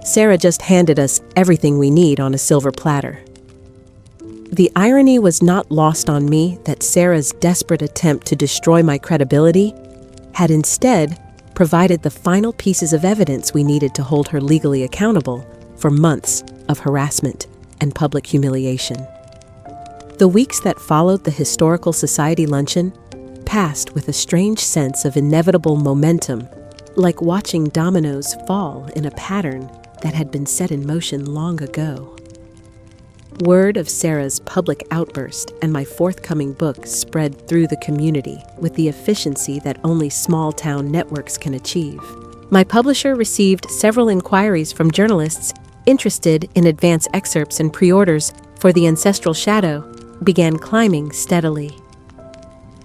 Sarah just handed us everything we need on a silver platter." The irony was not lost on me that Sarah's desperate attempt to destroy my credibility had instead provided the final pieces of evidence we needed to hold her legally accountable for months of harassment and public humiliation. The weeks that followed the Historical Society luncheon passed with a strange sense of inevitable momentum, like watching dominoes fall in a pattern that had been set in motion long ago. Word of Sarah's public outburst and my forthcoming book spread through the community with the efficiency that only small-town networks can achieve. My publisher received several inquiries from journalists interested in advance excerpts, and pre-orders for The Ancestral Shadow began climbing steadily.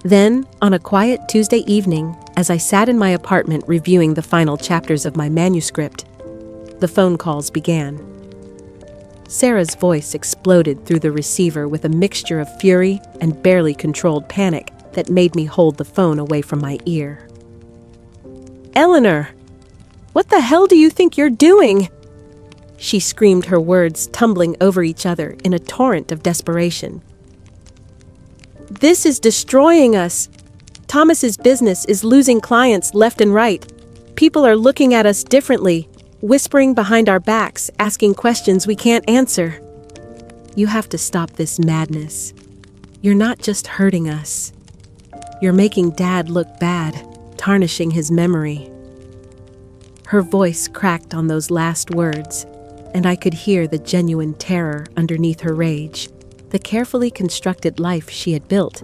Then, on a quiet Tuesday evening, as I sat in my apartment reviewing the final chapters of my manuscript, the phone calls began. Sarah's voice exploded through the receiver with a mixture of fury and barely controlled panic that made me hold the phone away from my ear. "Eleanor, what the hell do you think you're doing?" She screamed, her words tumbling over each other in a torrent of desperation. "This is destroying us. Thomas's business is losing clients left and right. People are looking at us differently, whispering behind our backs, asking questions we can't answer. You have to stop this madness. You're not just hurting us. You're making Dad look bad, tarnishing his memory." Her voice cracked on those last words, and I could hear the genuine terror underneath her rage. The carefully constructed life she had built,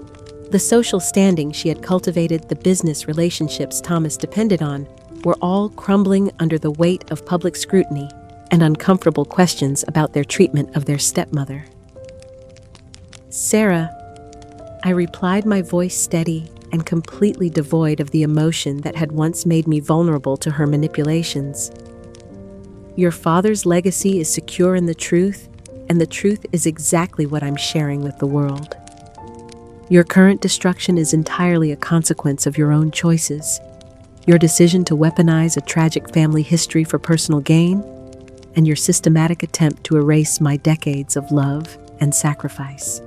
the social standing she had cultivated, the business relationships Thomas depended on, were all crumbling under the weight of public scrutiny and uncomfortable questions about their treatment of their stepmother. "Sarah," I replied, my voice steady and completely devoid of the emotion that had once made me vulnerable to her manipulations. "Your father's legacy is secure in the truth, and the truth is exactly what I'm sharing with the world. Your current destruction is entirely a consequence of your own choices. Your decision to weaponize a tragic family history for personal gain, and your systematic attempt to erase my decades of love and sacrifice."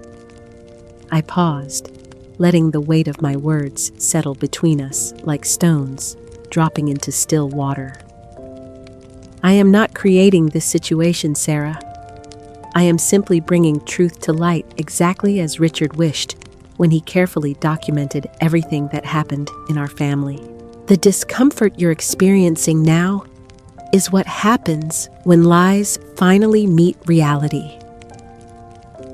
I paused, letting the weight of my words settle between us like stones dropping into still water. I am not creating this situation, Sarah. I am simply bringing truth to light exactly as Richard wished when he carefully documented everything that happened in our family. The discomfort you're experiencing now is what happens when lies finally meet reality.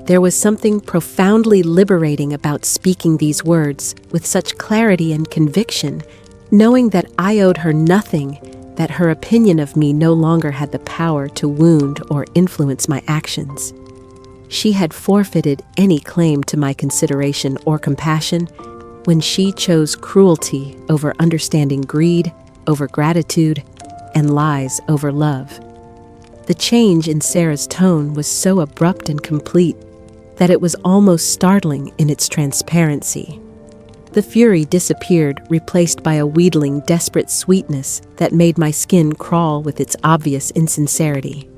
There was something profoundly liberating about speaking these words with such clarity and conviction, knowing that I owed her nothing, that her opinion of me no longer had the power to wound or influence my actions. She had forfeited any claim to my consideration or compassion when she chose cruelty over understanding, greed over gratitude, and lies over love. The change in Sarah's tone was so abrupt and complete that it was almost startling in its transparency. The fury disappeared, replaced by a wheedling, desperate sweetness that made my skin crawl with its obvious insincerity.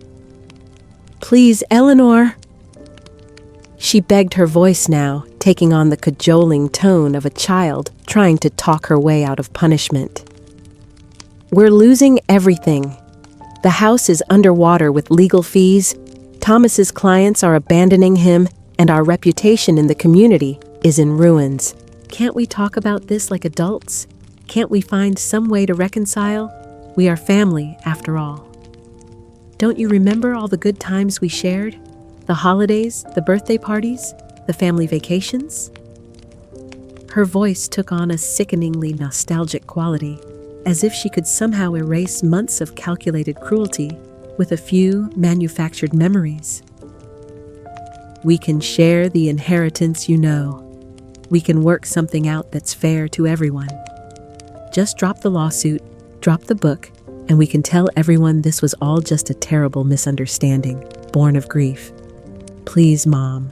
"Please, Eleanor," she begged, her voice now taking on the cajoling tone of a child trying to talk her way out of punishment. "We're losing everything. The house is underwater with legal fees, Thomas's clients are abandoning him, and our reputation in the community is in ruins. Can't we talk about this like adults? Can't we find some way to reconcile? We are family, after all. Don't you remember all the good times we shared? The holidays, the birthday parties, the family vacations?" Her voice took on a sickeningly nostalgic quality, as if she could somehow erase months of calculated cruelty with a few manufactured memories. "We can share the inheritance, you know. We can work something out that's fair to everyone. Just drop the lawsuit, drop the book, and we can tell everyone this was all just a terrible misunderstanding, born of grief. Please, Mom."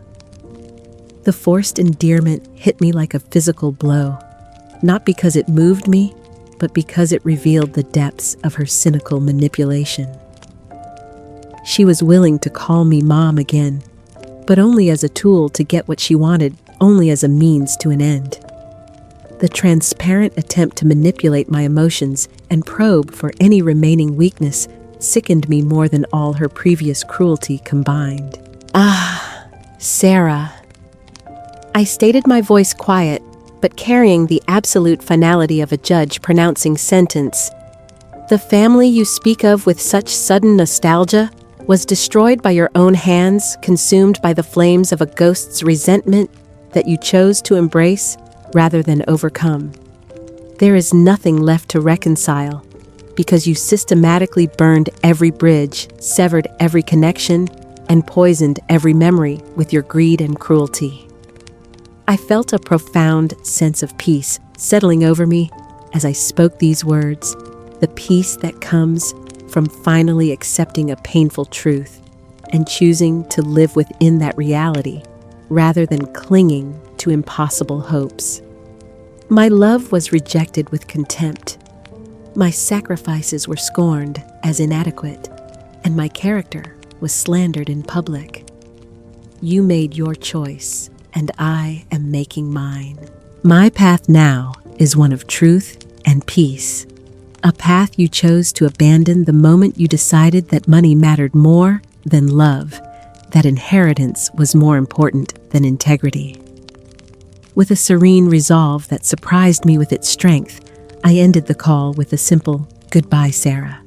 The forced endearment hit me like a physical blow, not because it moved me, but because it revealed the depths of her cynical manipulation. She was willing to call me Mom again, but only as a tool to get what she wanted, only as a means to an end. The transparent attempt to manipulate my emotions and probe for any remaining weakness sickened me more than all her previous cruelty combined. "Ah, Sarah." I stated, my voice quiet, but carrying the absolute finality of a judge pronouncing sentence. "The family you speak of with such sudden nostalgia was destroyed by your own hands, consumed by the flames of a ghost's resentment that you chose to embrace rather than overcome. There is nothing left to reconcile because you systematically burned every bridge, severed every connection, and poisoned every memory with your greed and cruelty." I felt a profound sense of peace settling over me as I spoke these words, the peace that comes from finally accepting a painful truth and choosing to live within that reality rather than clinging to impossible hopes. My love was rejected with contempt. My sacrifices were scorned as inadequate, and my character was slandered in public. You made your choice, and I am making mine. My path now is one of truth and peace, a path you chose to abandon the moment you decided that money mattered more than love, that inheritance was more important than integrity. With a serene resolve that surprised me with its strength, I ended the call with a simple, "Goodbye, Sarah."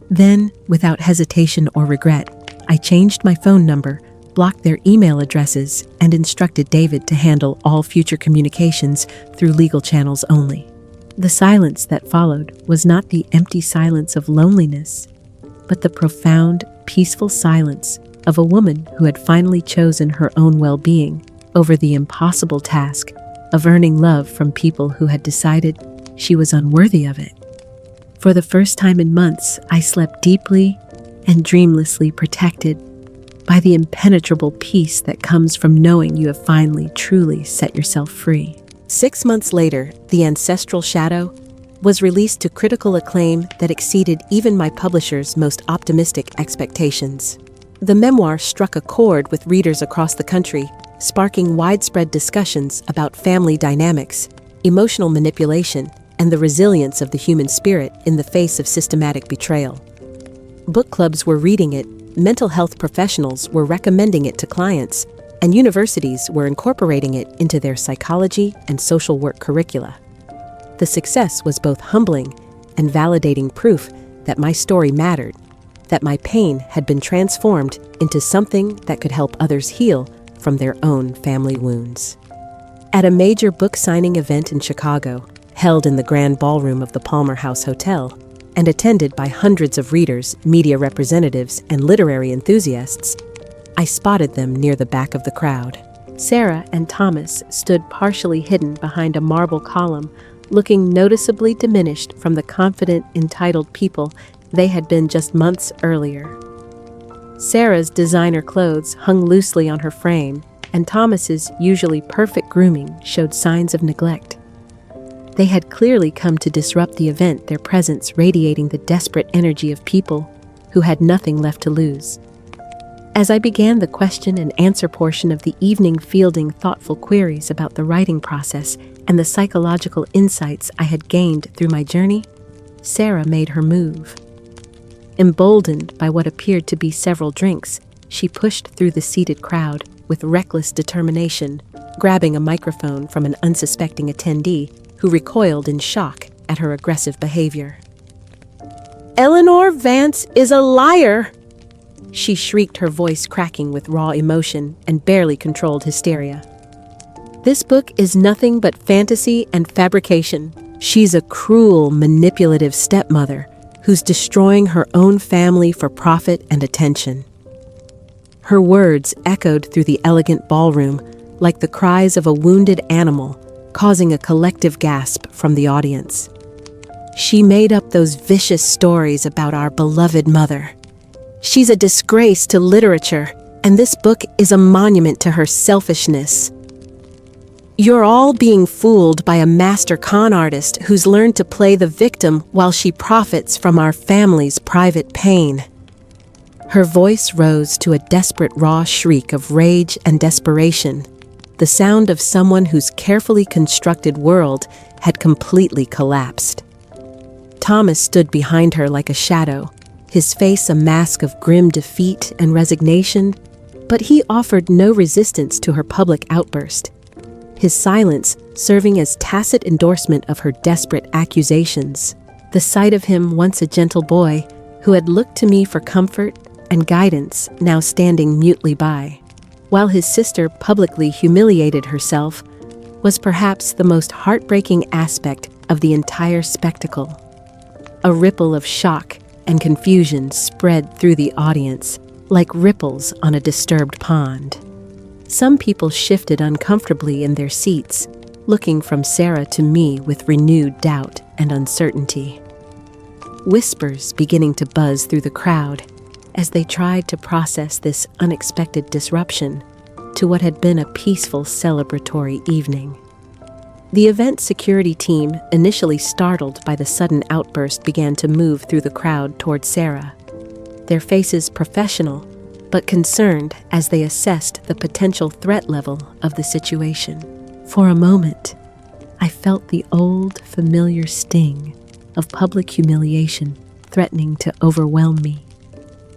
Then, without hesitation or regret, I changed my phone number, blocked their email addresses, and instructed David to handle all future communications through legal channels only. The silence that followed was not the empty silence of loneliness, but the profound, peaceful silence of a woman who had finally chosen her own well-being over the impossible task of earning love from people who had decided she was unworthy of it. For the first time in months, I slept deeply and dreamlessly, protected by the impenetrable peace that comes from knowing you have finally truly set yourself free. 6 months later, The Ancestral Shadow was released to critical acclaim that exceeded even my publisher's most optimistic expectations. The memoir struck a chord with readers across the country, sparking widespread discussions about family dynamics, emotional manipulation, and the resilience of the human spirit in the face of systematic betrayal. Book clubs were reading it, mental health professionals were recommending it to clients, and universities were incorporating it into their psychology and social work curricula. The success was both humbling and validating proof that my story mattered, that my pain had been transformed into something that could help others heal from their own family wounds. At a major book signing event in Chicago, held in the grand ballroom of the Palmer House Hotel, and attended by hundreds of readers, media representatives, and literary enthusiasts, I spotted them near the back of the crowd. Sarah and Thomas stood partially hidden behind a marble column, looking noticeably diminished from the confident, entitled people they had been just months earlier. Sarah's designer clothes hung loosely on her frame, and Thomas's usually perfect grooming showed signs of neglect. They had clearly come to disrupt the event, their presence radiating the desperate energy of people who had nothing left to lose. As I began the question and answer portion of the evening, fielding thoughtful queries about the writing process and the psychological insights I had gained through my journey, Sarah made her move. Emboldened by what appeared to be several drinks, she pushed through the seated crowd with reckless determination, grabbing a microphone from an unsuspecting attendee who recoiled in shock at her aggressive behavior. "Eleanor Vance is a liar!" She shrieked, her voice cracking with raw emotion and barely controlled hysteria. "This book is nothing but fantasy and fabrication. She's a cruel, manipulative stepmother who's destroying her own family for profit and attention." Her words echoed through the elegant ballroom like the cries of a wounded animal, causing a collective gasp from the audience. "She made up those vicious stories about our beloved mother. She's a disgrace to literature, and this book is a monument to her selfishness. You're all being fooled by a master con artist who's learned to play the victim while she profits from our family's private pain." Her voice rose to a desperate, raw shriek of rage and desperation, the sound of someone whose carefully constructed world had completely collapsed. Thomas stood behind her like a shadow, his face a mask of grim defeat and resignation, but he offered no resistance to her public outburst, his silence serving as tacit endorsement of her desperate accusations. The sight of him, once a gentle boy, who had looked to me for comfort and guidance, now standing mutely by, while his sister publicly humiliated herself, was perhaps the most heartbreaking aspect of the entire spectacle. A ripple of shock and confusion spread through the audience, like ripples on a disturbed pond. Some people shifted uncomfortably in their seats, looking from Sarah to me with renewed doubt and uncertainty. Whispers beginning to buzz through the crowd as they tried to process this unexpected disruption to what had been a peaceful celebratory evening. The event security team, initially startled by the sudden outburst, began to move through the crowd toward Sarah, their faces professional but concerned as they assessed the potential threat level of the situation. For a moment, I felt the old, familiar sting of public humiliation threatening to overwhelm me,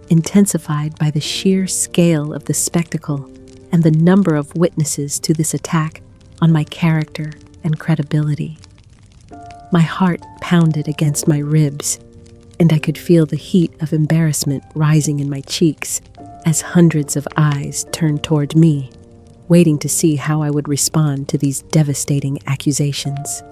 intensified by the sheer scale of the spectacle and the number of witnesses to this attack on my character and credibility. My heart pounded against my ribs, and I could feel the heat of embarrassment rising in my cheeks as hundreds of eyes turned toward me, waiting to see how I would respond to these devastating accusations.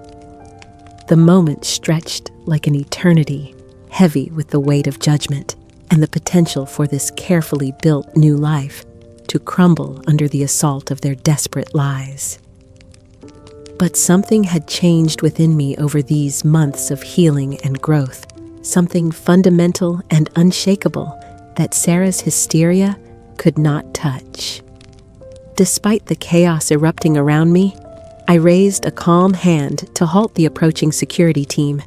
The moment stretched like an eternity, heavy with the weight of judgment and the potential for this carefully built new life to crumble under the assault of their desperate lies. But something had changed within me over these months of healing and growth, something fundamental and unshakable that Sarah's hysteria could not touch. Despite the chaos erupting around me, I raised a calm hand to halt the approaching security team,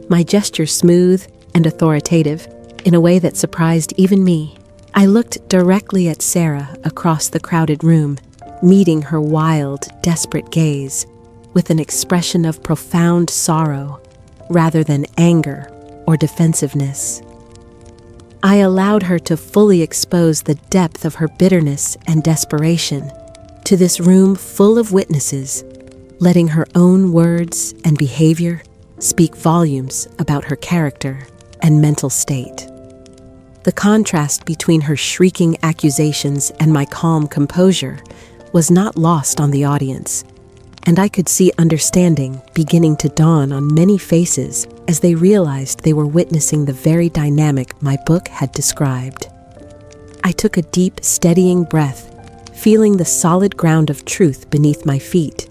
my gesture smooth and authoritative in a way that surprised even me. I looked directly at Sarah across the crowded room, meeting her wild, desperate gaze with an expression of profound sorrow rather than anger or defensiveness. I allowed her to fully expose the depth of her bitterness and desperation to this room full of witnesses, letting her own words and behavior speak volumes about her character and mental state. The contrast between her shrieking accusations and my calm composure was not lost on the audience, and I could see understanding beginning to dawn on many faces as they realized they were witnessing the very dynamic my book had described. I took a deep, steadying breath, feeling the solid ground of truth beneath my feet,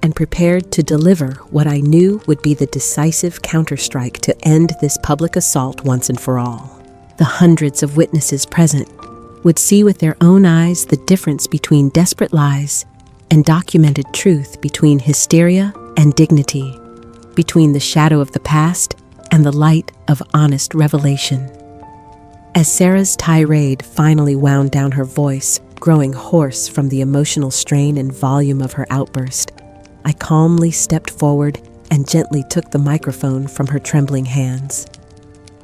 and prepared to deliver what I knew would be the decisive counterstrike to end this public assault once and for all. The hundreds of witnesses present would see with their own eyes the difference between desperate lies and documented truth, between hysteria and dignity, between the shadow of the past and the light of honest revelation. As Sarah's tirade finally wound down, her voice growing hoarse from the emotional strain and volume of her outburst, I calmly stepped forward and gently took the microphone from her trembling hands.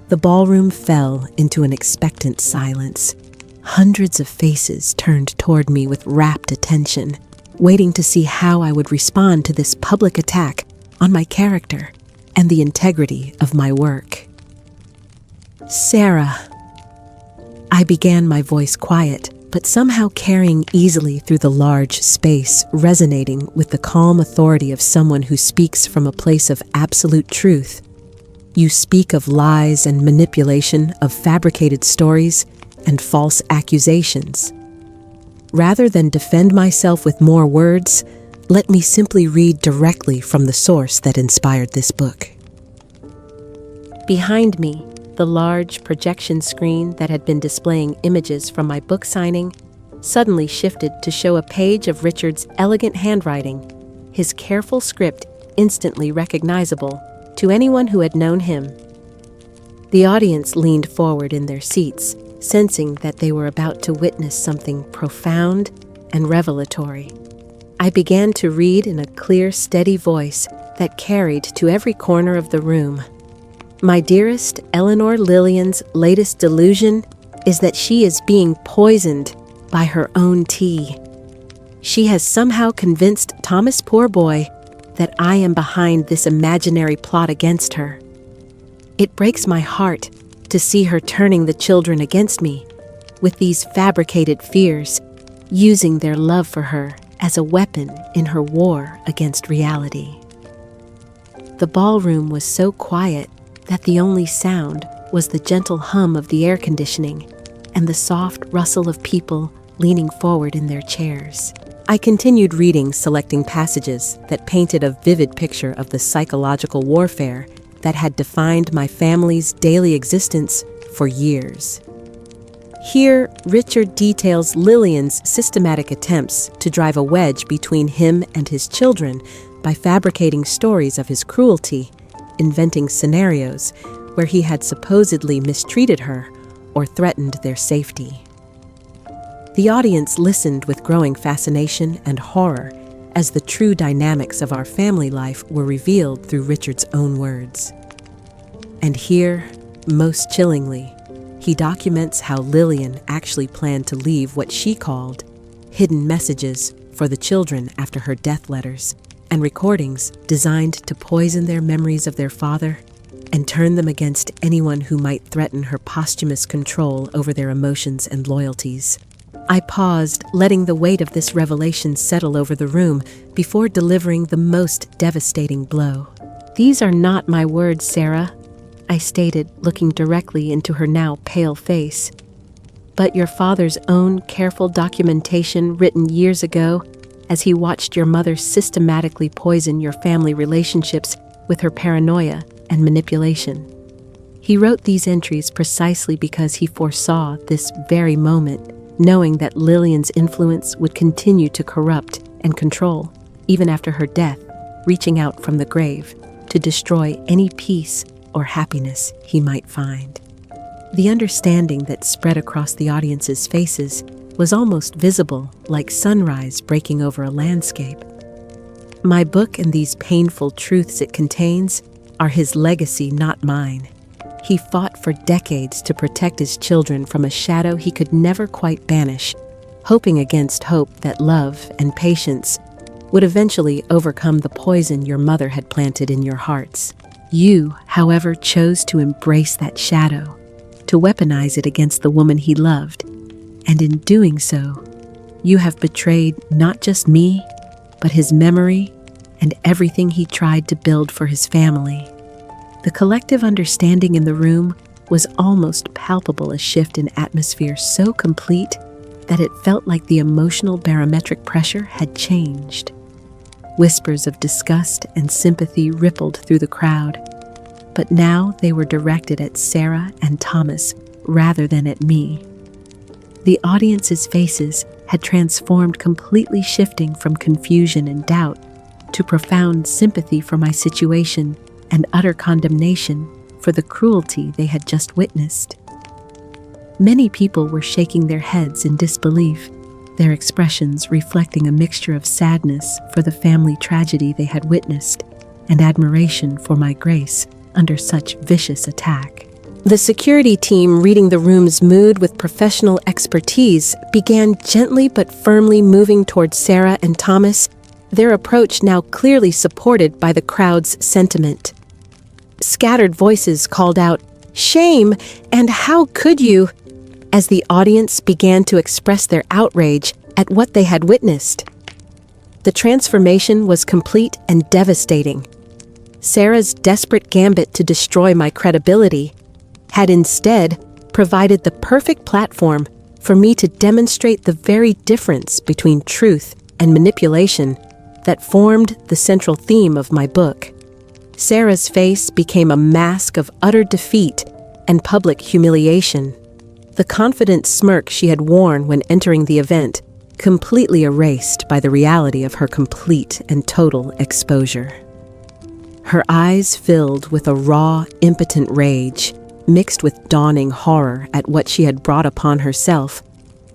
The ballroom fell into an expectant silence. Hundreds of faces turned toward me with rapt attention, waiting to see how I would respond to this public attack on my character and the integrity of my work. "Sarah," I began, my voice quiet, but somehow carrying easily through the large space, resonating with the calm authority of someone who speaks from a place of absolute truth. "You speak of lies and manipulation, of fabricated stories and false accusations. Rather than defend myself with more words, let me simply read directly from the source that inspired this book." Behind me, the large projection screen that had been displaying images from my book signing suddenly shifted to show a page of Richard's elegant handwriting, his careful script instantly recognizable to anyone who had known him. The audience leaned forward in their seats, sensing that they were about to witness something profound and revelatory. I began to read in a clear, steady voice that carried to every corner of the room. "My dearest Eleanor Lillian's latest delusion is that she is being poisoned by her own tea. She has somehow convinced Thomas Poorboy that I am behind this imaginary plot against her. It breaks my heart to see her turning the children against me with these fabricated fears, using their love for her as a weapon in her war against reality." The ballroom was so quiet that the only sound was the gentle hum of the air conditioning and the soft rustle of people leaning forward in their chairs. I continued reading, selecting passages that painted a vivid picture of the psychological warfare that had defined my family's daily existence for years. Here, Richard details Lillian's systematic attempts to drive a wedge between him and his children by fabricating stories of his cruelty, inventing scenarios where he had supposedly mistreated her or threatened their safety. The audience listened with growing fascination and horror as the true dynamics of our family life were revealed through Richard's own words. And here, most chillingly, he documents how Lillian actually planned to leave what she called hidden messages for the children after her death letters and recordings designed to poison their memories of their father and turn them against anyone who might threaten her posthumous control over their emotions and loyalties. I paused, letting the weight of this revelation settle over the room before delivering the most devastating blow. "These are not my words, Sarah," I stated, looking directly into her now pale face, "but your father's own careful documentation written years ago as he watched your mother systematically poison your family relationships with her paranoia and manipulation. He wrote these entries precisely because he foresaw this very moment, knowing that Lillian's influence would continue to corrupt and control, even after her death, reaching out from the grave to destroy any peace or happiness he might find." The understanding that spread across the audience's faces was almost visible, like sunrise breaking over a landscape. My book and these painful truths it contains are his legacy, not mine. He fought for decades to protect his children from a shadow he could never quite banish, hoping against hope that love and patience would eventually overcome the poison your mother had planted in your hearts. You, however, chose to embrace that shadow, to weaponize it against the woman he loved, and in doing so, you have betrayed not just me, but his memory and everything he tried to build for his family. The collective understanding in the room was almost palpable, a shift in atmosphere so complete that it felt like the emotional barometric pressure had changed. Whispers of disgust and sympathy rippled through the crowd, but now they were directed at Sarah and Thomas rather than at me. The audience's faces had transformed, completely shifting from confusion and doubt to profound sympathy for my situation and utter condemnation for the cruelty they had just witnessed. Many people were shaking their heads in disbelief, their expressions reflecting a mixture of sadness for the family tragedy they had witnessed and admiration for my grace under such vicious attack. The security team, reading the room's mood with professional expertise, began gently but firmly moving towards Sarah and Thomas, their approach now clearly supported by the crowd's sentiment. Scattered voices called out, "Shame!" and "How could you?" as the audience began to express their outrage at what they had witnessed. The transformation was complete and devastating. Sarah's desperate gambit to destroy my credibility had instead provided the perfect platform for me to demonstrate the very difference between truth and manipulation that formed the central theme of my book. Sarah's face became a mask of utter defeat and public humiliation. The confident smirk she had worn when entering the event completely erased by the reality of her complete and total exposure. Her eyes filled with a raw, impotent rage, mixed with dawning horror at what she had brought upon herself,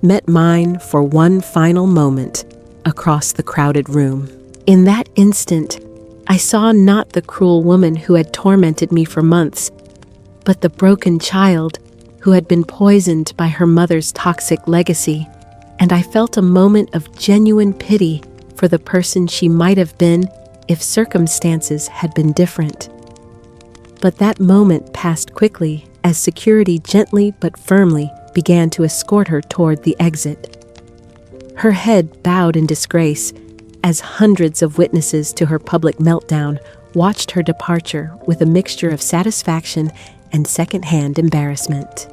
met mine for one final moment across the crowded room. In that instant, I saw not the cruel woman who had tormented me for months, but the broken child who had been poisoned by her mother's toxic legacy, and I felt a moment of genuine pity for the person she might have been if circumstances had been different. But that moment passed quickly as security gently but firmly began to escort her toward the exit. Her head bowed in disgrace as hundreds of witnesses to her public meltdown watched her departure with a mixture of satisfaction and second-hand embarrassment.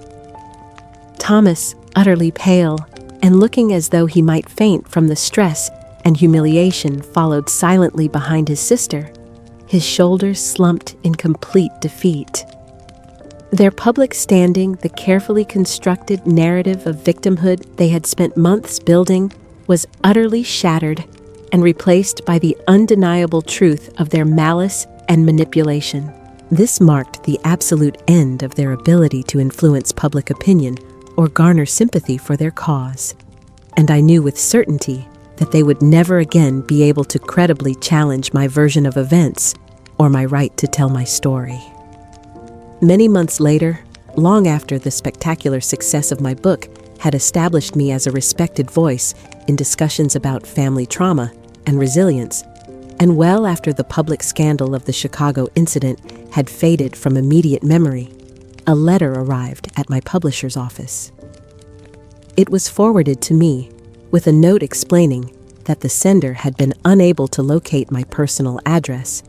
Thomas, utterly pale and looking as though he might faint from the stress and humiliation, followed silently behind his sister, his shoulders slumped in complete defeat. Their public standing, the carefully constructed narrative of victimhood they had spent months building, was utterly shattered and replaced by the undeniable truth of their malice and manipulation. This marked the absolute end of their ability to influence public opinion or garner sympathy for their cause, and I knew with certainty that they would never again be able to credibly challenge my version of events or my right to tell my story. Many months later, long after the spectacular success of my book had established me as a respected voice in discussions about family trauma and resilience, and well after the public scandal of the Chicago incident had faded from immediate memory, a letter arrived at my publisher's office. It was forwarded to me with a note explaining that the sender had been unable to locate my personal address,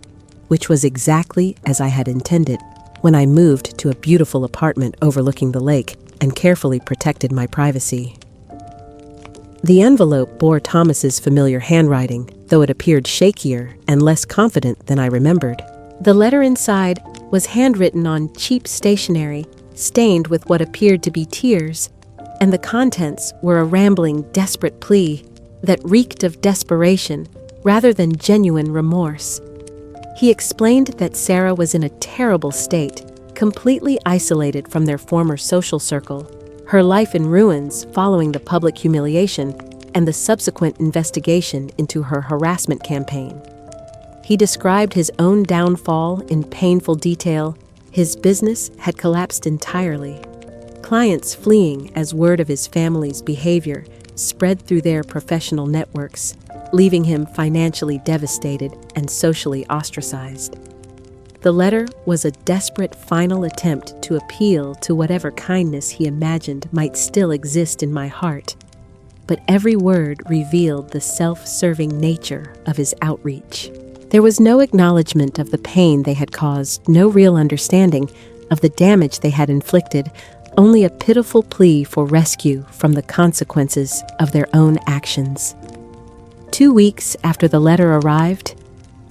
which was exactly as I had intended when I moved to a beautiful apartment overlooking the lake and carefully protected my privacy. The envelope bore Thomas's familiar handwriting, though it appeared shakier and less confident than I remembered. The letter inside was handwritten on cheap stationery, stained with what appeared to be tears, and the contents were a rambling, desperate plea that reeked of desperation rather than genuine remorse. He explained that Sarah was in a terrible state, completely isolated from their former social circle, her life in ruins following the public humiliation and the subsequent investigation into her harassment campaign. He described his own downfall in painful detail. His business had collapsed entirely, clients fleeing as word of his family's behavior spread through their professional networks, leaving him financially devastated and socially ostracized. The letter was a desperate final attempt to appeal to whatever kindness he imagined might still exist in my heart, but every word revealed the self-serving nature of his outreach. There was no acknowledgement of the pain they had caused, no real understanding of the damage they had inflicted, only a pitiful plea for rescue from the consequences of their own actions. 2 weeks after the letter arrived,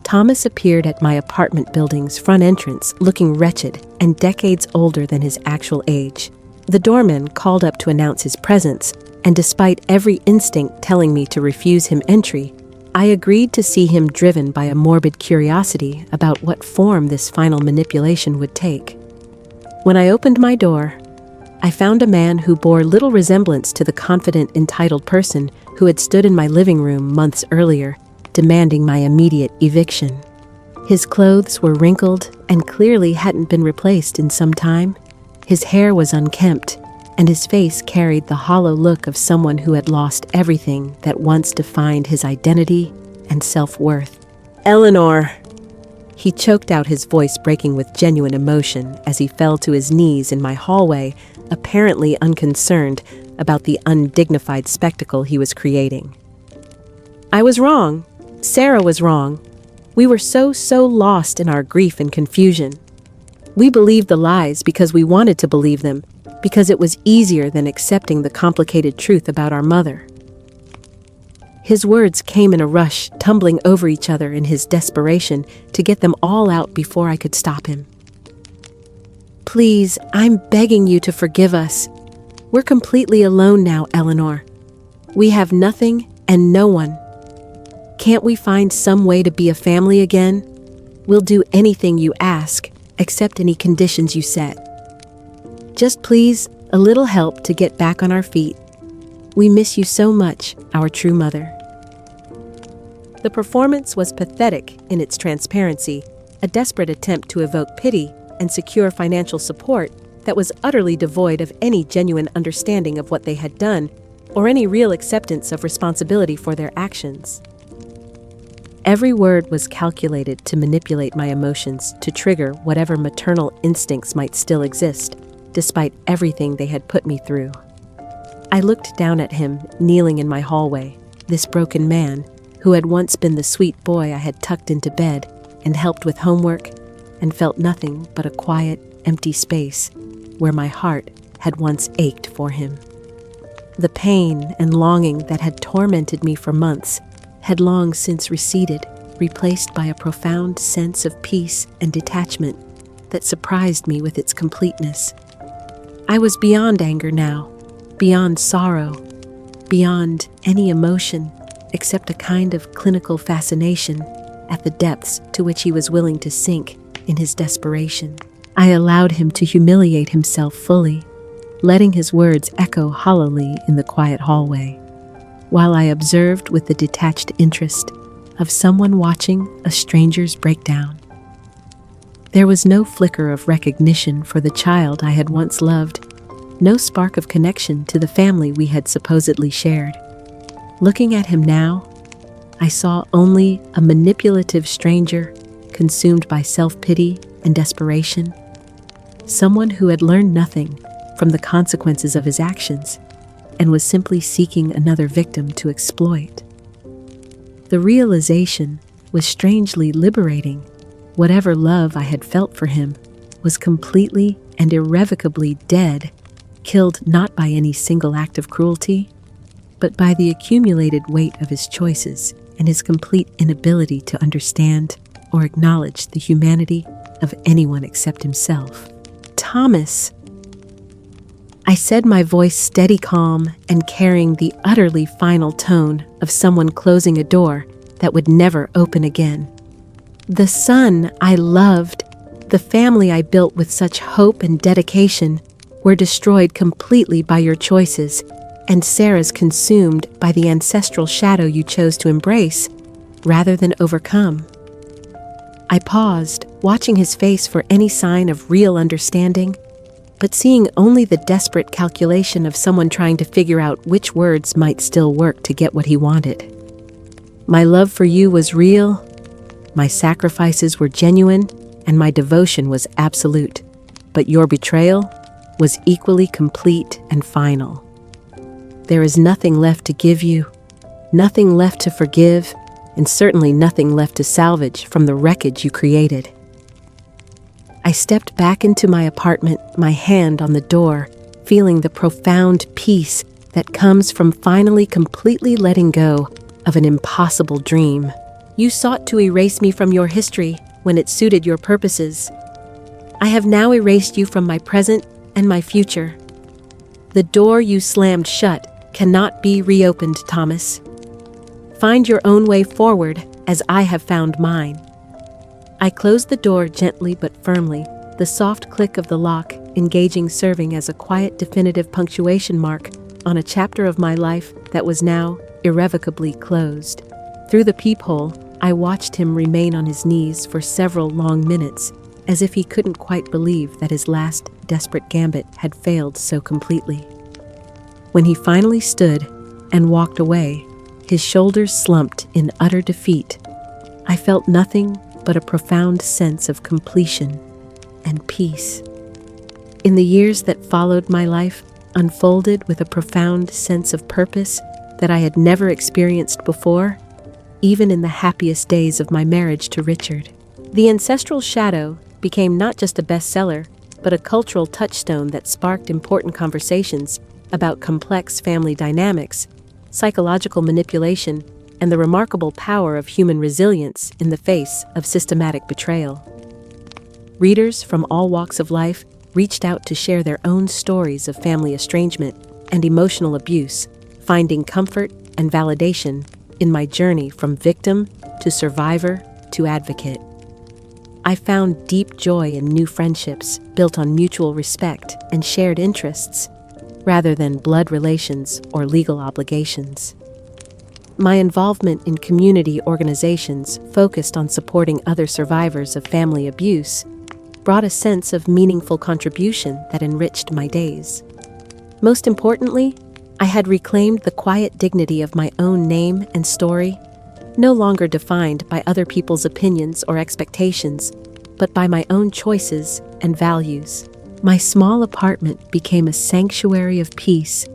Thomas appeared at my apartment building's front entrance looking wretched and decades older than his actual age. The doorman called up to announce his presence, and despite every instinct telling me to refuse him entry, I agreed to see him, driven by a morbid curiosity about what form this final manipulation would take. When I opened my door, I found a man who bore little resemblance to the confident, entitled person who had stood in my living room months earlier, demanding my immediate eviction. His clothes were wrinkled and clearly hadn't been replaced in some time. His hair was unkempt, and his face carried the hollow look of someone who had lost everything that once defined his identity and self-worth. "Eleanor!" He choked out, his voice breaking with genuine emotion as he fell to his knees in my hallway, apparently unconcerned about the undignified spectacle he was creating. "I was wrong. Sarah was wrong. We were so lost in our grief and confusion. We believed the lies because we wanted to believe them, because it was easier than accepting the complicated truth about our mother." His words came in a rush, tumbling over each other in his desperation to get them all out before I could stop him. "Please, I'm begging you to forgive us. We're completely alone now, Eleanor. We have nothing and no one. Can't we find some way to be a family again? We'll do anything you ask, accept any conditions you set. Just please, a little help to get back on our feet. We miss you so much, our true mother." The performance was pathetic in its transparency, a desperate attempt to evoke pity and secure financial support that was utterly devoid of any genuine understanding of what they had done or any real acceptance of responsibility for their actions. Every word was calculated to manipulate my emotions, to trigger whatever maternal instincts might still exist, despite everything they had put me through. I looked down at him, kneeling in my hallway, this broken man who had once been the sweet boy I had tucked into bed and helped with homework, and felt nothing but a quiet, empty space where my heart had once ached for him. The pain and longing that had tormented me for months had long since receded, replaced by a profound sense of peace and detachment that surprised me with its completeness. I was beyond anger now, beyond sorrow, beyond any emotion except a kind of clinical fascination at the depths to which he was willing to sink in his desperation. I allowed him to humiliate himself fully, letting his words echo hollowly in the quiet hallway, while I observed with the detached interest of someone watching a stranger's breakdown. There was no flicker of recognition for the child I had once loved, no spark of connection to the family we had supposedly shared. Looking at him now, I saw only a manipulative stranger consumed by self-pity and desperation, someone who had learned nothing from the consequences of his actions and was simply seeking another victim to exploit. The realization was strangely liberating. Whatever love I had felt for him was completely and irrevocably dead, killed not by any single act of cruelty, but by the accumulated weight of his choices and his complete inability to understand or acknowledge the humanity of anyone except himself. "Thomas," I said, my voice steady, calm, and carrying the utterly final tone of someone closing a door that would never open again. "The son I loved, the family I built with such hope and dedication, were destroyed completely by your choices, and Sarah's consumed by the ancestral shadow you chose to embrace rather than overcome. I paused, watching his face for any sign of real understanding, but seeing only the desperate calculation of someone trying to figure out which words might still work to get what he wanted. My love for you was real, my sacrifices were genuine, and my devotion was absolute. But your betrayal was equally complete and final. There is nothing left to give you, nothing left to forgive, and certainly nothing left to salvage from the wreckage you created. I stepped back into my apartment, my hand on the door, feeling the profound peace that comes from finally completely letting go of an impossible dream. You sought to erase me from your history when it suited your purposes. I have now erased you from my present and my future. The door you slammed shut cannot be reopened, Thomas. Find your own way forward as I have found mine. I closed the door gently but firmly, the soft click of the lock engaging serving as a quiet, definitive punctuation mark on a chapter of my life that was now irrevocably closed. Through the peephole, I watched him remain on his knees for several long minutes, as if he couldn't quite believe that his last desperate gambit had failed so completely. When he finally stood and walked away, his shoulders slumped in utter defeat, I felt nothing but a profound sense of completion and peace. In the years that followed, my life unfolded with a profound sense of purpose that I had never experienced before, even in the happiest days of my marriage to Richard. The Ancestral Shadow became not just a bestseller, but a cultural touchstone that sparked important conversations about complex family dynamics, psychological manipulation, and the remarkable power of human resilience in the face of systematic betrayal. Readers from all walks of life reached out to share their own stories of family estrangement and emotional abuse, finding comfort and validation in my journey from victim to survivor to advocate. I found deep joy in new friendships built on mutual respect and shared interests, rather than blood relations or legal obligations. My involvement in community organizations focused on supporting other survivors of family abuse brought a sense of meaningful contribution that enriched my days. Most importantly, I had reclaimed the quiet dignity of my own name and story, no longer defined by other people's opinions or expectations, but by my own choices and values. My small apartment became a sanctuary of peace,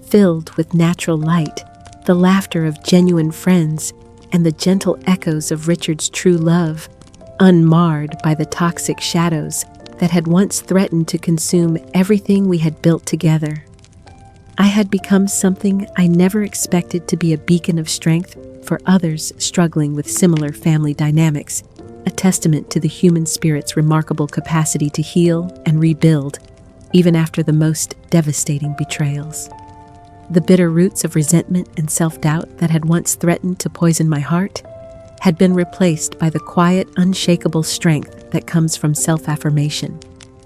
filled with natural light, the laughter of genuine friends, and the gentle echoes of Richard's true love, unmarred by the toxic shadows that had once threatened to consume everything we had built together. I had become something I never expected to be, a beacon of strength for others struggling with similar family dynamics, a testament to the human spirit's remarkable capacity to heal and rebuild, even after the most devastating betrayals. The bitter roots of resentment and self-doubt that had once threatened to poison my heart had been replaced by the quiet, unshakable strength that comes from self-affirmation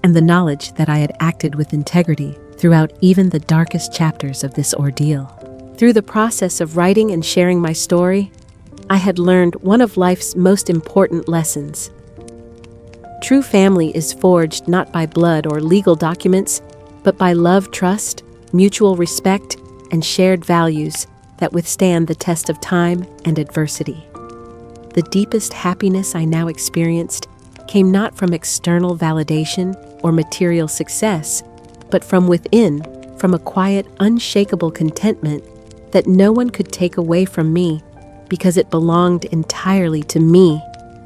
and the knowledge that I had acted with integrity throughout even the darkest chapters of this ordeal. Through the process of writing and sharing my story, I had learned one of life's most important lessons. True family is forged not by blood or legal documents, but by love, trust, mutual respect, and shared values that withstand the test of time and adversity. The deepest happiness I now experienced came not from external validation or material success, but from within, from a quiet, unshakable contentment that no one could take away from me, because it belonged entirely to me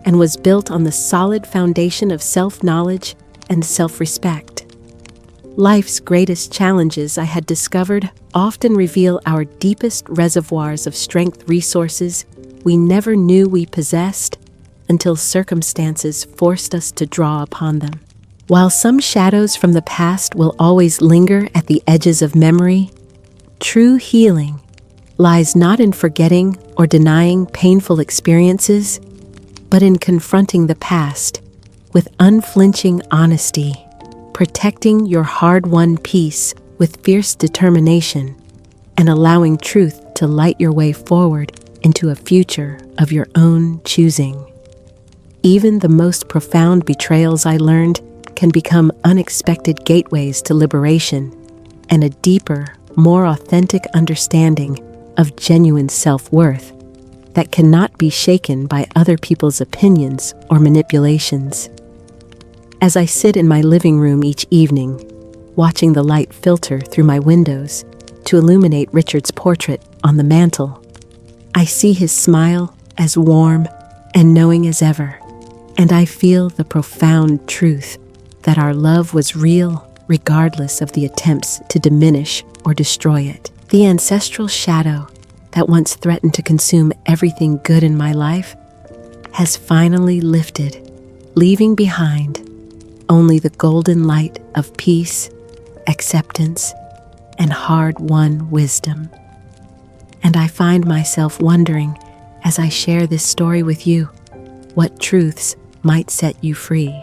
and was built on the solid foundation of self-knowledge and self-respect. Life's greatest challenges, I had discovered, often reveal our deepest reservoirs of strength, resources we never knew we possessed until circumstances forced us to draw upon them. While some shadows from the past will always linger at the edges of memory, true healing lies not in forgetting or denying painful experiences, but in confronting the past with unflinching honesty, protecting your hard-won peace with fierce determination and allowing truth to light your way forward into a future of your own choosing. Even the most profound betrayals, I learned, can become unexpected gateways to liberation and a deeper, more authentic understanding of genuine self-worth that cannot be shaken by other people's opinions or manipulations. As I sit in my living room each evening, watching the light filter through my windows to illuminate Richard's portrait on the mantel, I see his smile as warm and knowing as ever, and I feel the profound truth that our love was real regardless of the attempts to diminish or destroy it. The ancestral shadow that once threatened to consume everything good in my life has finally lifted, leaving behind only the golden light of peace, acceptance, and hard-won wisdom. And I find myself wondering, as I share this story with you, what truths might set you free.